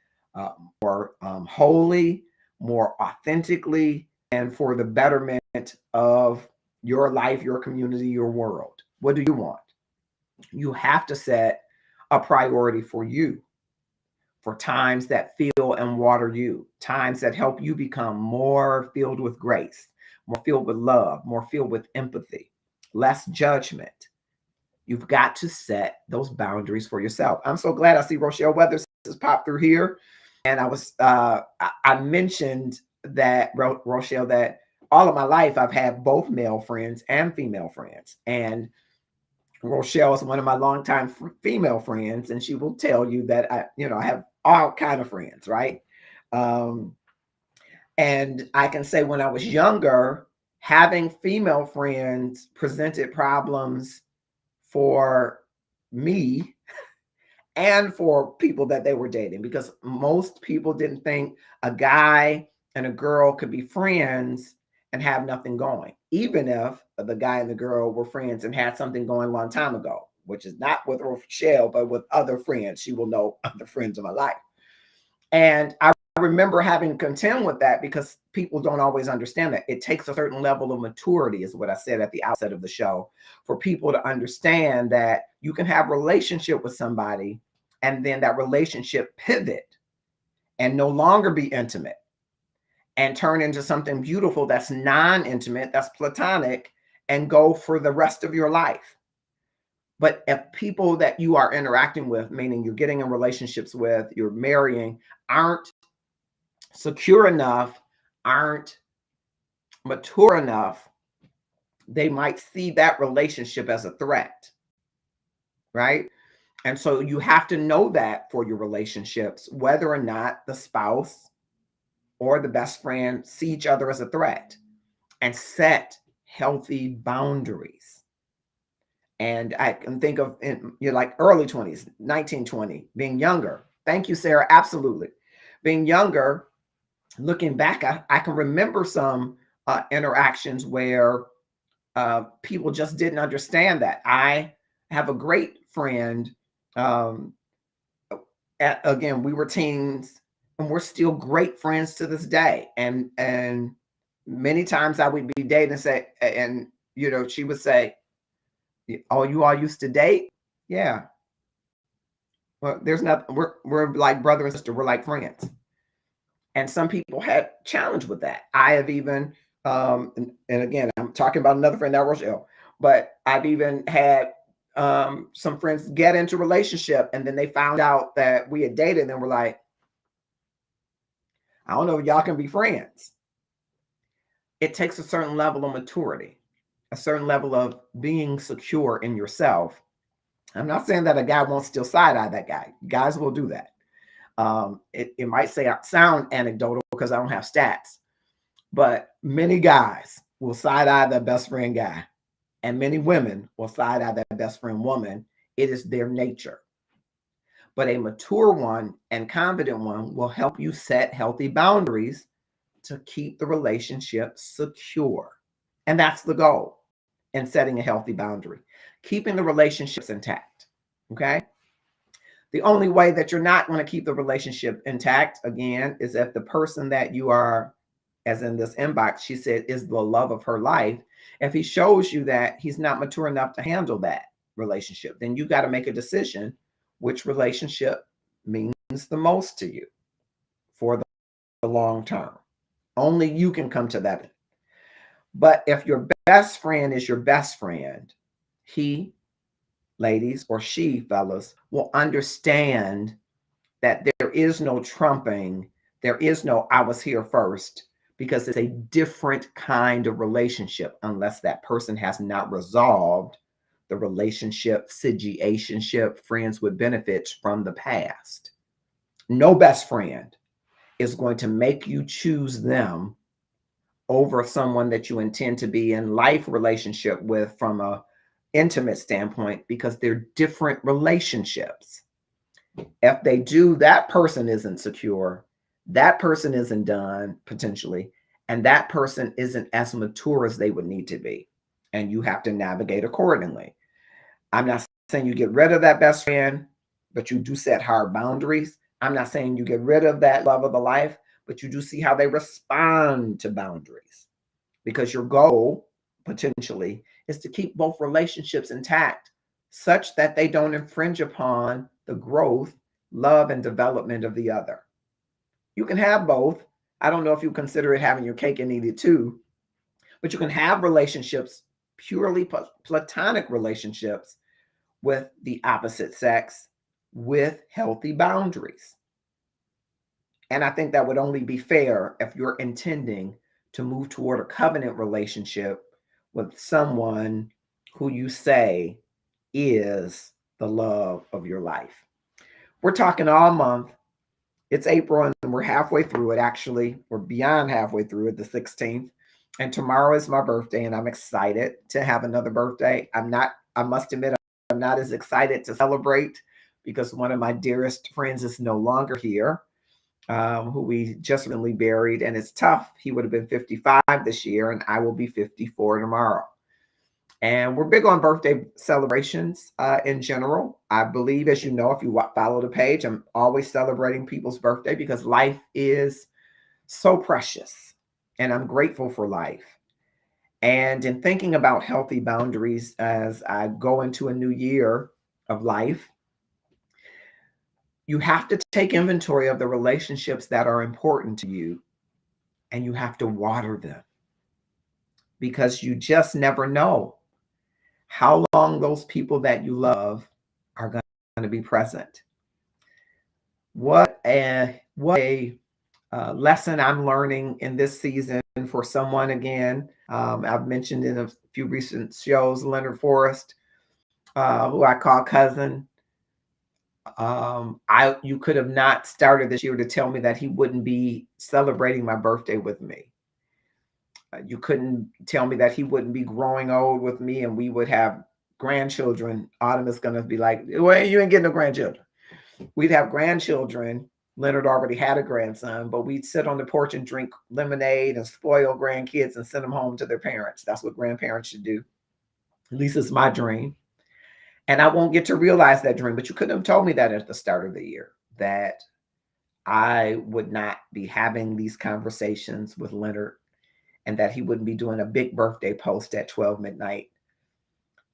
more wholly, more authentically, and for the betterment of your life, your community, your world? What do you want? You have to set a priority for you, for times that fill and water you, times that help you become more filled with grace, more filled with love, more filled with empathy, less judgment. You've got to set those boundaries for yourself. I'm so glad I see Rochelle Weathers has popped through here. And I mentioned that, Rochelle, that all of my life I've had both male friends and female friends. And Rochelle is one of my longtime female friends, and she will tell you that I have all kind of friends, right? And I can say when I was younger, having female friends presented problems for me and for people that they were dating, because most people didn't think a guy and a girl could be friends and have nothing going, even if the guy and the girl were friends and had something going a long time ago, which is not with Rochelle, but with other friends. She will know other friends in my life. And I remember having to contend with that because people don't always understand that. It takes a certain level of maturity, is what I said at the outset of the show, for people to understand that you can have a relationship with somebody and then that relationship pivot and no longer be intimate and turn into something beautiful that's non-intimate, that's platonic, and go for the rest of your life. But if people that you are interacting with, meaning you're getting in relationships with, you're marrying, aren't secure enough, aren't mature enough, they might see that relationship as a threat, right? And so you have to know that for your relationships, whether or not the spouse or the best friend see each other as a threat, and set healthy boundaries. And I can think of you're like early 20s, 19, 20, being younger. Thank you, Sarah. Absolutely. Being younger, looking back, I can remember some interactions where people just didn't understand that. I have a great friend. Again, we were teens, and we're still great friends to this day. And many times I would be dating and say, and she would say, "Oh, you all used to date?" Yeah. Well, there's nothing. We're like brother and sister. We're like friends. And some people had challenge with that. I have even, and again, I'm talking about another friend, not Rochelle, but I've even had some friends get into relationship, and then they found out that we had dated, and were like, I don't know if y'all can be friends. It takes a certain level of maturity, a certain level of being secure in yourself. I'm not saying that a guy won't still side eye that guy. Guys will do that. It might sound anecdotal because I don't have stats, but many guys will side eye their best friend guy, and many women will side eye their best friend woman. It is their nature. But a mature one and confident one will help you set healthy boundaries to keep the relationship secure. And that's the goal in setting a healthy boundary, keeping the relationships intact. Okay. The only way that you're not going to keep the relationship intact, again, is if the person that you are, as in this inbox, she said, is the love of her life. If he shows you that he's not mature enough to handle that relationship, then you got to make a decision which relationship means the most to you for the long term. Only you can come to that. But if your best friend is your best friend, he, ladies, or she, fellas, will understand that there is no trumping, there is no I was here first, because it's a different kind of relationship unless that person has not resolved the relationship, situationship, friends with benefits from the past. No best friend is going to make you choose them over someone that you intend to be in life relationship with from a intimate standpoint because they're different relationships. If they do, that person isn't secure, that person isn't done potentially, and that person isn't as mature as they would need to be. And you have to navigate accordingly. I'm not saying you get rid of that best friend, but you do set hard boundaries. I'm not saying you get rid of that love of the life, but you do see how they respond to boundaries. Because your goal, potentially, is to keep both relationships intact such that they don't infringe upon the growth, love, and development of the other. You can have both. I don't know if you consider it having your cake and eat it too, but you can have relationships, purely platonic relationships with the opposite sex with healthy boundaries. And I think that would only be fair if you're intending to move toward a covenant relationship with someone who you say is the love of your life. We're talking all month. It's April and we're halfway through it. Actually, we're beyond halfway through it, the 16th. And tomorrow is my birthday and I'm excited to have another birthday. I must admit, I'm not as excited to celebrate because one of my dearest friends is no longer here, who we just recently buried. And it's tough. He would have been 55 this year and I will be 54 tomorrow. And we're big on birthday celebrations in general. I believe, as you know, if you follow the page, I'm always celebrating people's birthday because life is so precious and I'm grateful for life. And in thinking about healthy boundaries as I go into a new year of life, you have to take inventory of the relationships that are important to you and you have to water them because you just never know how long those people that you love are going to be present. What a lesson I'm learning in this season for someone again. I've mentioned in a few recent shows, Leonard Forrest, who I call cousin. You could have not started this year to tell me that he wouldn't be celebrating my birthday with me. You couldn't tell me that he wouldn't be growing old with me and we would have grandchildren. Autumn is going to be like, well, you ain't getting no grandchildren. We'd have grandchildren. Leonard already had a grandson, but we'd sit on the porch and drink lemonade and spoil grandkids and send them home to their parents. That's what grandparents should do. At least it's my dream. And I won't get to realize that dream, but you couldn't have told me that at the start of the year, that I would not be having these conversations with Leonard and that he wouldn't be doing a big birthday post at 12 midnight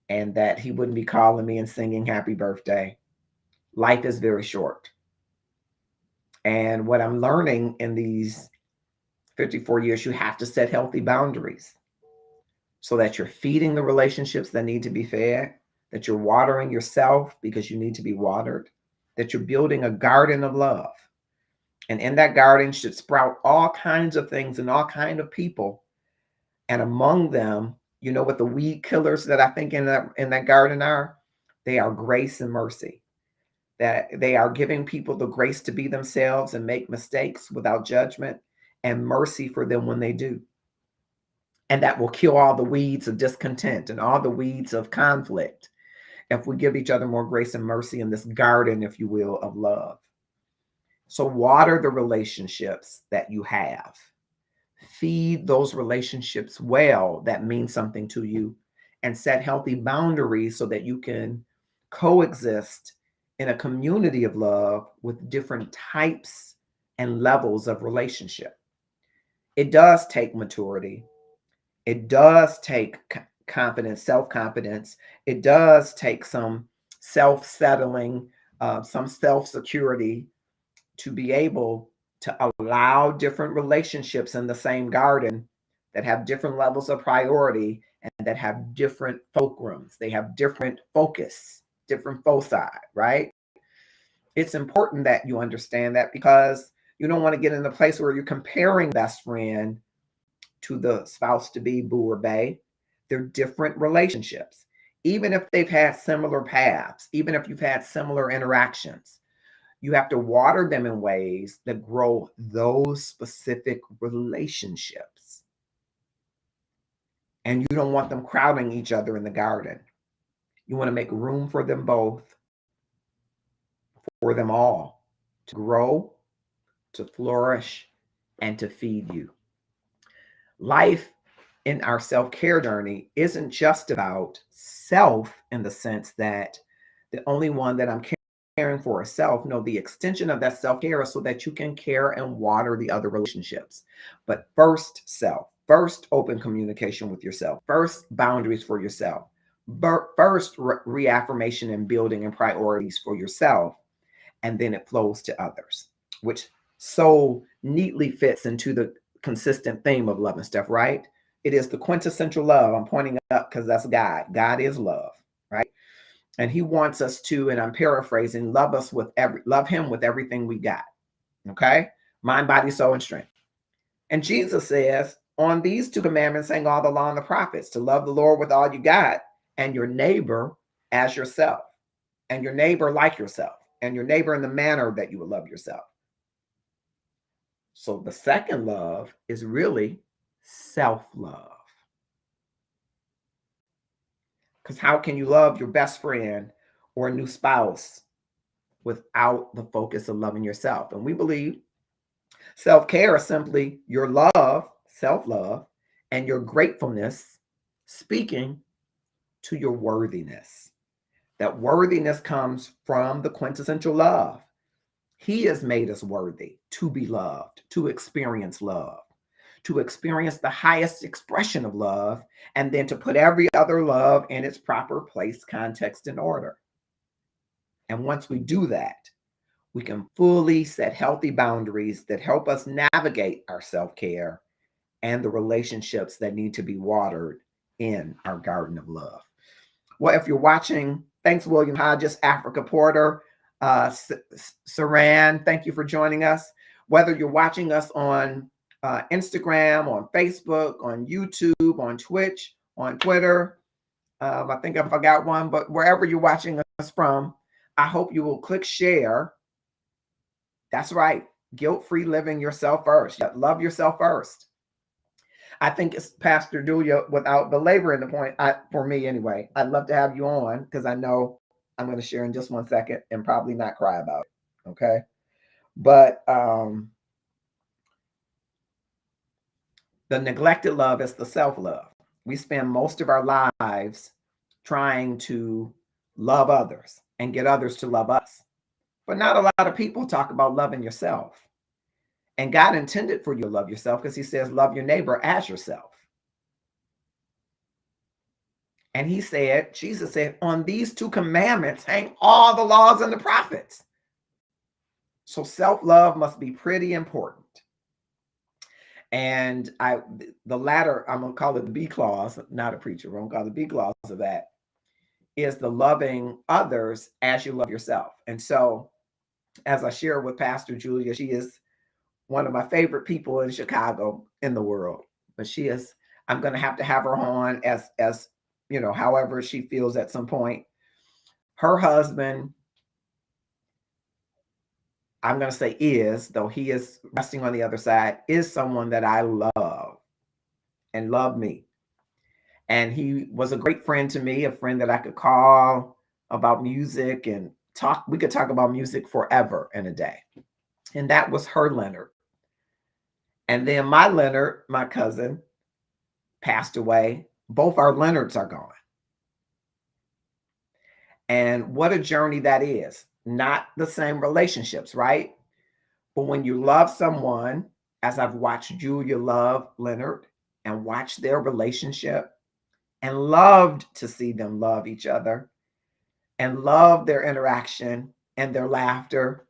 and that he wouldn't be calling me and singing happy birthday. Life is very short. And what I'm learning in these 54 years, you have to set healthy boundaries so that you're feeding the relationships that need to be fed, that you're watering yourself because you need to be watered, that you're building a garden of love. And in that garden should sprout all kinds of things and all kinds of people. And among them, you know what the weed killers that I think in that garden are? They are grace and mercy. That they are giving people the grace to be themselves and make mistakes without judgment and mercy for them when they do. And that will kill all the weeds of discontent and all the weeds of conflict if we give each other more grace and mercy in this garden, if you will, of love. So water the relationships that you have. Feed those relationships well that mean something to you and set healthy boundaries so that you can coexist in a community of love with different types and levels of relationship. It does take maturity. It does take confidence, self-confidence. It does take some self-settling, some self-security to be able to allow different relationships in the same garden that have different levels of priority and that have different fulcrums. They have different focus, different foci, right? It's important that you understand that because you don't want to get in a place where you're comparing best friend to the spouse to be, boo or bae. They're different relationships. Even if they've had similar paths, even if you've had similar interactions, you have to water them in ways that grow those specific relationships. And you don't want them crowding each other in the garden. You want to make room for them both, for them all to grow, to flourish, and to feed you. Life in our self-care journey isn't just about self in the sense that the only one that I'm caring for is self. No, the extension of that self-care is so that you can care and water the other relationships. But first, self. First, open communication with yourself. First, boundaries for yourself. First, reaffirmation and building and priorities for yourself. And then it flows to others, which so neatly fits into the consistent theme of love and stuff, right? It is the quintessential love. I'm pointing up because that's God. God is love, right? And he wants us to, and I'm paraphrasing, love him with everything we got. Okay? Mind, body, soul, and strength. And Jesus says, on these two commandments hang all the law and the prophets, to love the Lord with all you got, and your neighbor as yourself, and your neighbor like yourself, and your neighbor in the manner that you would love yourself. So the second love is really self-love. Because how can you love your best friend or a new spouse without the focus of loving yourself? And we believe self-care is simply your love, self-love, and your gratefulness speaking to your worthiness. That worthiness comes from the quintessential love. He has made us worthy to be loved, to experience love, to experience the highest expression of love, and then to put every other love in its proper place, context, and order. And once we do that, we can fully set healthy boundaries that help us navigate our self-care and the relationships that need to be watered in our garden of love. Well, if you're watching, thanks, William Hodges, Africa Porter, Saran, thank you for joining us. Whether you're watching us on Instagram, on Facebook, on YouTube, on Twitch, on Twitter, I think I forgot one, but wherever you're watching us from, I hope you will click share. That's right. Guilt-free living yourself first. Love yourself first. I think it's Pastor Julia, without belaboring the point, for me anyway, I'd love to have you on because I know I'm going to share in just 1 second and probably not cry about it. Okay. But the neglected love is the self-love. We spend most of our lives trying to love others and get others to love us. But not a lot of people talk about loving yourself. And God intended for you to love yourself because he says, love your neighbor as yourself. And he said, Jesus said, on these two commandments hang all the laws and the prophets. So self-love must be pretty important. And the latter, I'm going to call it the B clause, not a preacher, I'm going to call it the B clause of that, is the loving others as you love yourself. And so, as I share with Pastor Julia, she is one of my favorite people in Chicago, in the world. But she is, I'm going to have her on as you know, however she feels at some point. Her husband, I'm going to say is, though he is resting on the other side, is someone that I love and loved me. And he was a great friend to me, a friend that I could call about music and talk. We could talk about music forever and a day. And that was her Leonard. And then my Leonard, my cousin, passed away. Both our Leonards are gone. And what a journey that is. Not the same relationships, right? But when you love someone, as I've watched Julia love Leonard and watch their relationship and loved to see them love each other and love their interaction and their laughter,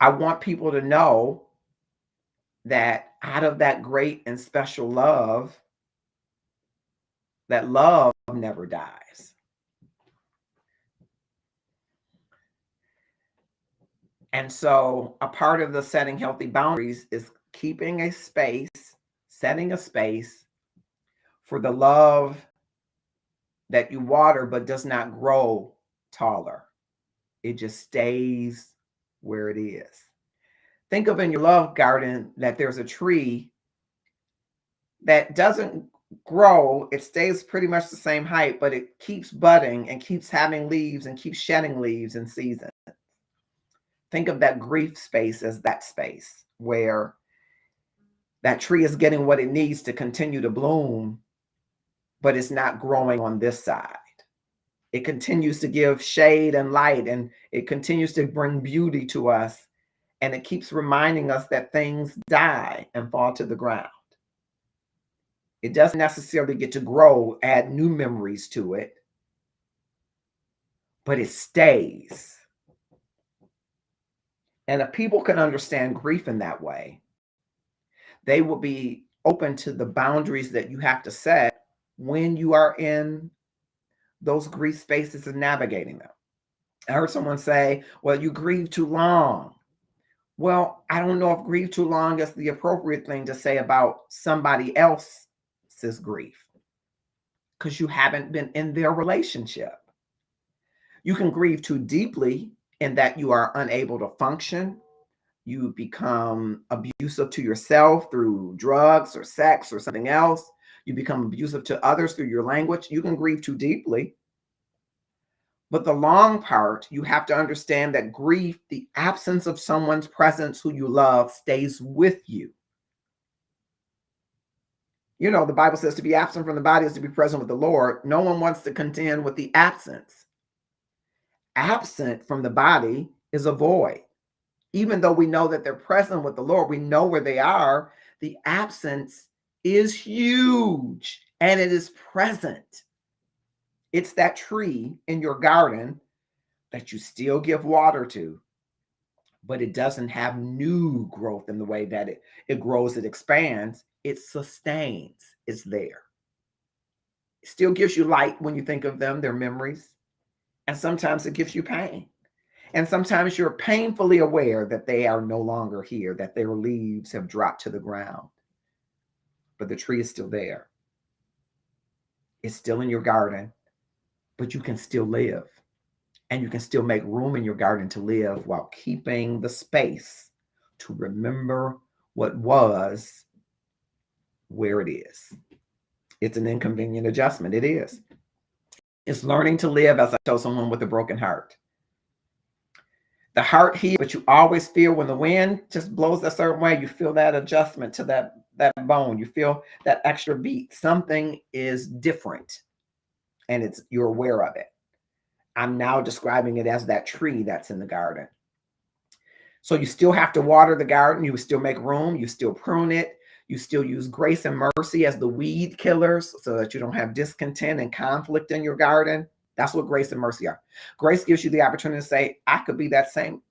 I want people to know that out of that great and special love, that love never dies. And so a part of the setting healthy boundaries is keeping a space, setting a space for the love that you water but does not grow taller. It just stays where it is. Think of in your love garden that there's a tree that doesn't grow, it stays pretty much the same height, but it keeps budding and keeps having leaves and keeps shedding leaves in season. Think of that grief space as that space where that tree is getting what it needs to continue to bloom, but it's not growing on this side. It continues to give shade and light, and it continues to bring beauty to us. And it keeps reminding us that things die and fall to the ground. It doesn't necessarily get to grow, add new memories to it, but it stays. And if people can understand grief in that way, they will be open to the boundaries that you have to set when you are in those grief spaces and navigating them. I heard someone say, well, you grieve too long. Well, I don't know if grieve too long is the appropriate thing to say about somebody else's grief, because you haven't been in their relationship. You can grieve too deeply in that you are unable to function. You become abusive to yourself through drugs or sex or something else. You become abusive to others through your language. You can grieve too deeply. But the long part, you have to understand that grief, the absence of someone's presence who you love, stays with you. You know, the Bible says to be absent from the body is to be present with the Lord. No one wants to contend with the absence. Absent from the body is a void. Even though we know that they're present with the Lord, we know where they are, the absence is huge and it is present. It's that tree in your garden that you still give water to, but it doesn't have new growth in the way that it grows, it expands, it sustains, it's there. It still gives you light when you think of them, their memories, and sometimes it gives you pain. And sometimes you're painfully aware that they are no longer here, that their leaves have dropped to the ground, but the tree is still there. It's still in your garden, but you can still live. And you can still make room in your garden to live while keeping the space to remember what was where it is. It's an inconvenient adjustment. It is. It's learning to live, as I told someone, with a broken heart. The heart heals, but you always feel when the wind just blows a certain way, you feel that adjustment to that bone. You feel that extra beat. Something is different, and you're aware of it. I'm now describing it as that tree that's in the garden. So you still have to water the garden. You still make room. You still prune it. You still use grace and mercy as the weed killers so that you don't have discontent and conflict in your garden. That's what grace and mercy are. Grace gives you the opportunity to say, I could be that same.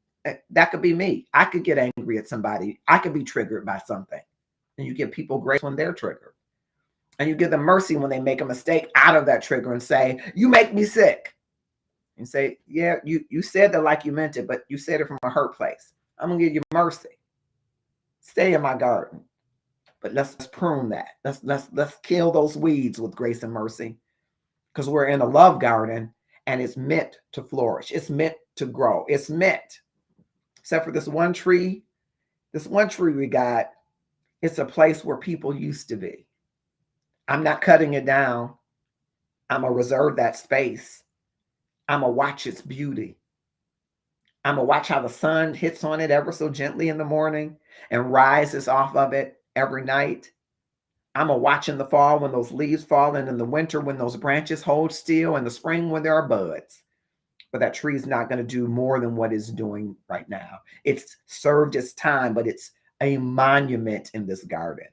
That could be me. I could get angry at somebody. I could be triggered by something. And you give people grace when they're triggered. And you give them mercy when they make a mistake out of that trigger and say, you make me sick. And say, yeah, you said that like you meant it, but you said it from a hurt place. I'm going to give you mercy. Stay in my garden. But let's prune that. Let's kill those weeds with grace and mercy, because we're in a love garden and it's meant to flourish. It's meant to grow. It's meant, except for this one tree we got, it's a place where people used to be. I'm not cutting it down. I'm going to reserve that space. I'm going to watch its beauty. I'm going to watch how the sun hits on it ever so gently in the morning and rises off of it every night. I'm going to watch in the fall when those leaves fall, and in the winter when those branches hold still, and the spring when there are buds. But that tree is not going to do more than what it's doing right now. It's served its time, but it's a monument in this garden.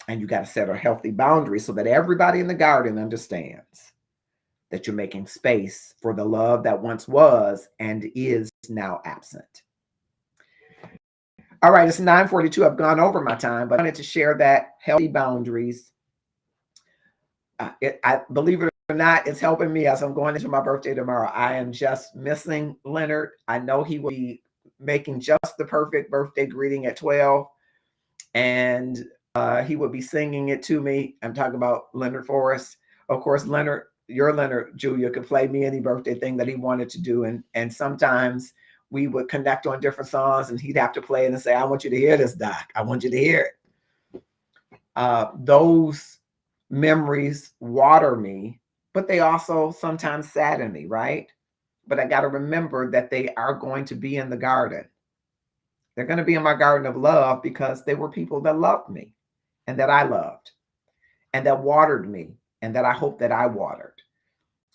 And you got to set a healthy boundary so that everybody in the garden understands that you're making space for the love that once was and is now absent. All right, it's 9:42. I've gone over my time, but I wanted to share that healthy boundaries. I believe it or not, it's helping me as I'm going into my birthday tomorrow. I am just missing Leonard. I know he will be making just the perfect birthday greeting at 12, and he will be singing it to me. I'm talking about Leonard Forrest. Of course, your Leonard, Julia, could play me any birthday thing that he wanted to do. And sometimes we would connect on different songs and he'd have to play it and say, I want you to hear this, Doc. I want you to hear it. Those memories water me, but they also sometimes sadden me, right? But I got to remember that they are going to be in the garden. They're going to be in my garden of love because they were people that loved me and that I loved and that watered me and that I hope that I watered.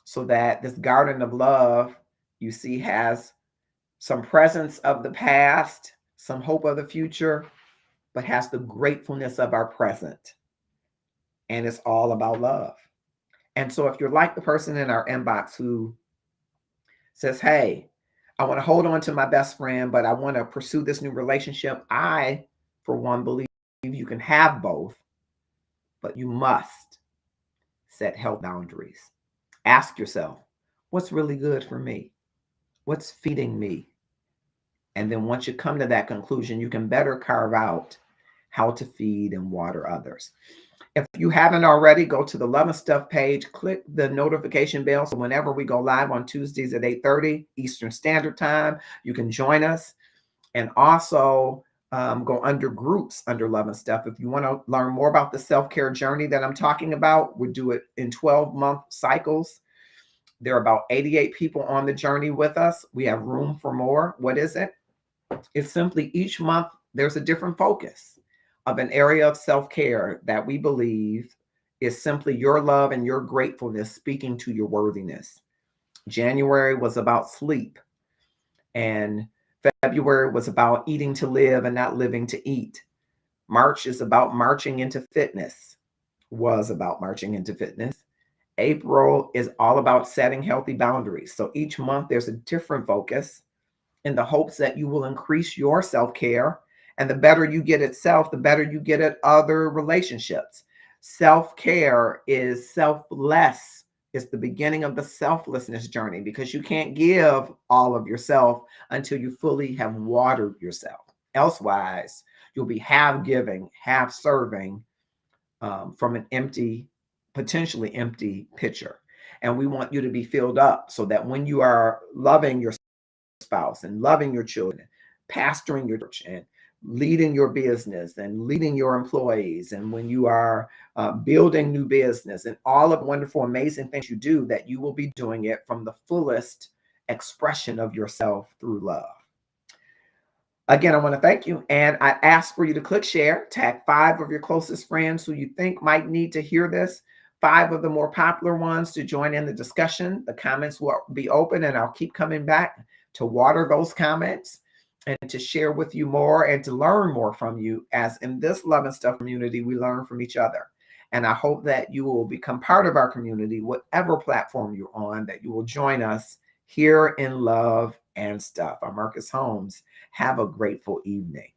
So that this garden of love, you see, has some presence of the past, some hope of the future, but has the gratefulness of our present. And it's all about love. And so if you're like the person in our inbox who says, hey, I want to hold on to my best friend, but I want to pursue this new relationship, I, for one, believe you can have both, but you must set health boundaries. Ask yourself, what's really good for me? What's feeding me? And then once you come to that conclusion, you can better carve out how to feed and water others. If you haven't already, go to the Love and Stuff page, click the notification bell. So whenever we go live on Tuesdays at 8:30 Eastern Standard Time, you can join us. And also go under groups under Love and Stuff. If you want to learn more about the self-care journey that I'm talking about, we do it in 12-month cycles. There are about 88 people on the journey with us. We have room for more. What is it? It's simply each month there's a different focus of an area of self-care that we believe is simply your love and your gratefulness speaking to your worthiness. January was about sleep, and February was about eating to live and not living to eat. March is about marching into fitness, was about marching into fitness. April is all about setting healthy boundaries. So each month there's a different focus in the hopes that you will increase your self-care. And the better you get at self, the better you get at other relationships. Self-care is selfless. It's the beginning of the selflessness journey because you can't give all of yourself until you fully have watered yourself. Elsewise, you'll be half giving, half serving from an empty, potentially empty pitcher. And we want you to be filled up so that when you are loving your spouse and loving your children, pastoring your church and leading your business and leading your employees, and when you are building new business and all of the wonderful, amazing things you do, that you will be doing it from the fullest expression of yourself through love. Again, I want to thank you. And I ask for you to click share, tag 5 of your closest friends who you think might need to hear this, 5 of the more popular ones to join in the discussion. The comments will be open and I'll keep coming back to water those comments and to share with you more and to learn more from you, as in this Love and Stuff community, we learn from each other. And I hope that you will become part of our community, whatever platform you're on, that you will join us here in Love and Stuff. I'm Marcus Holmes. Have a grateful evening.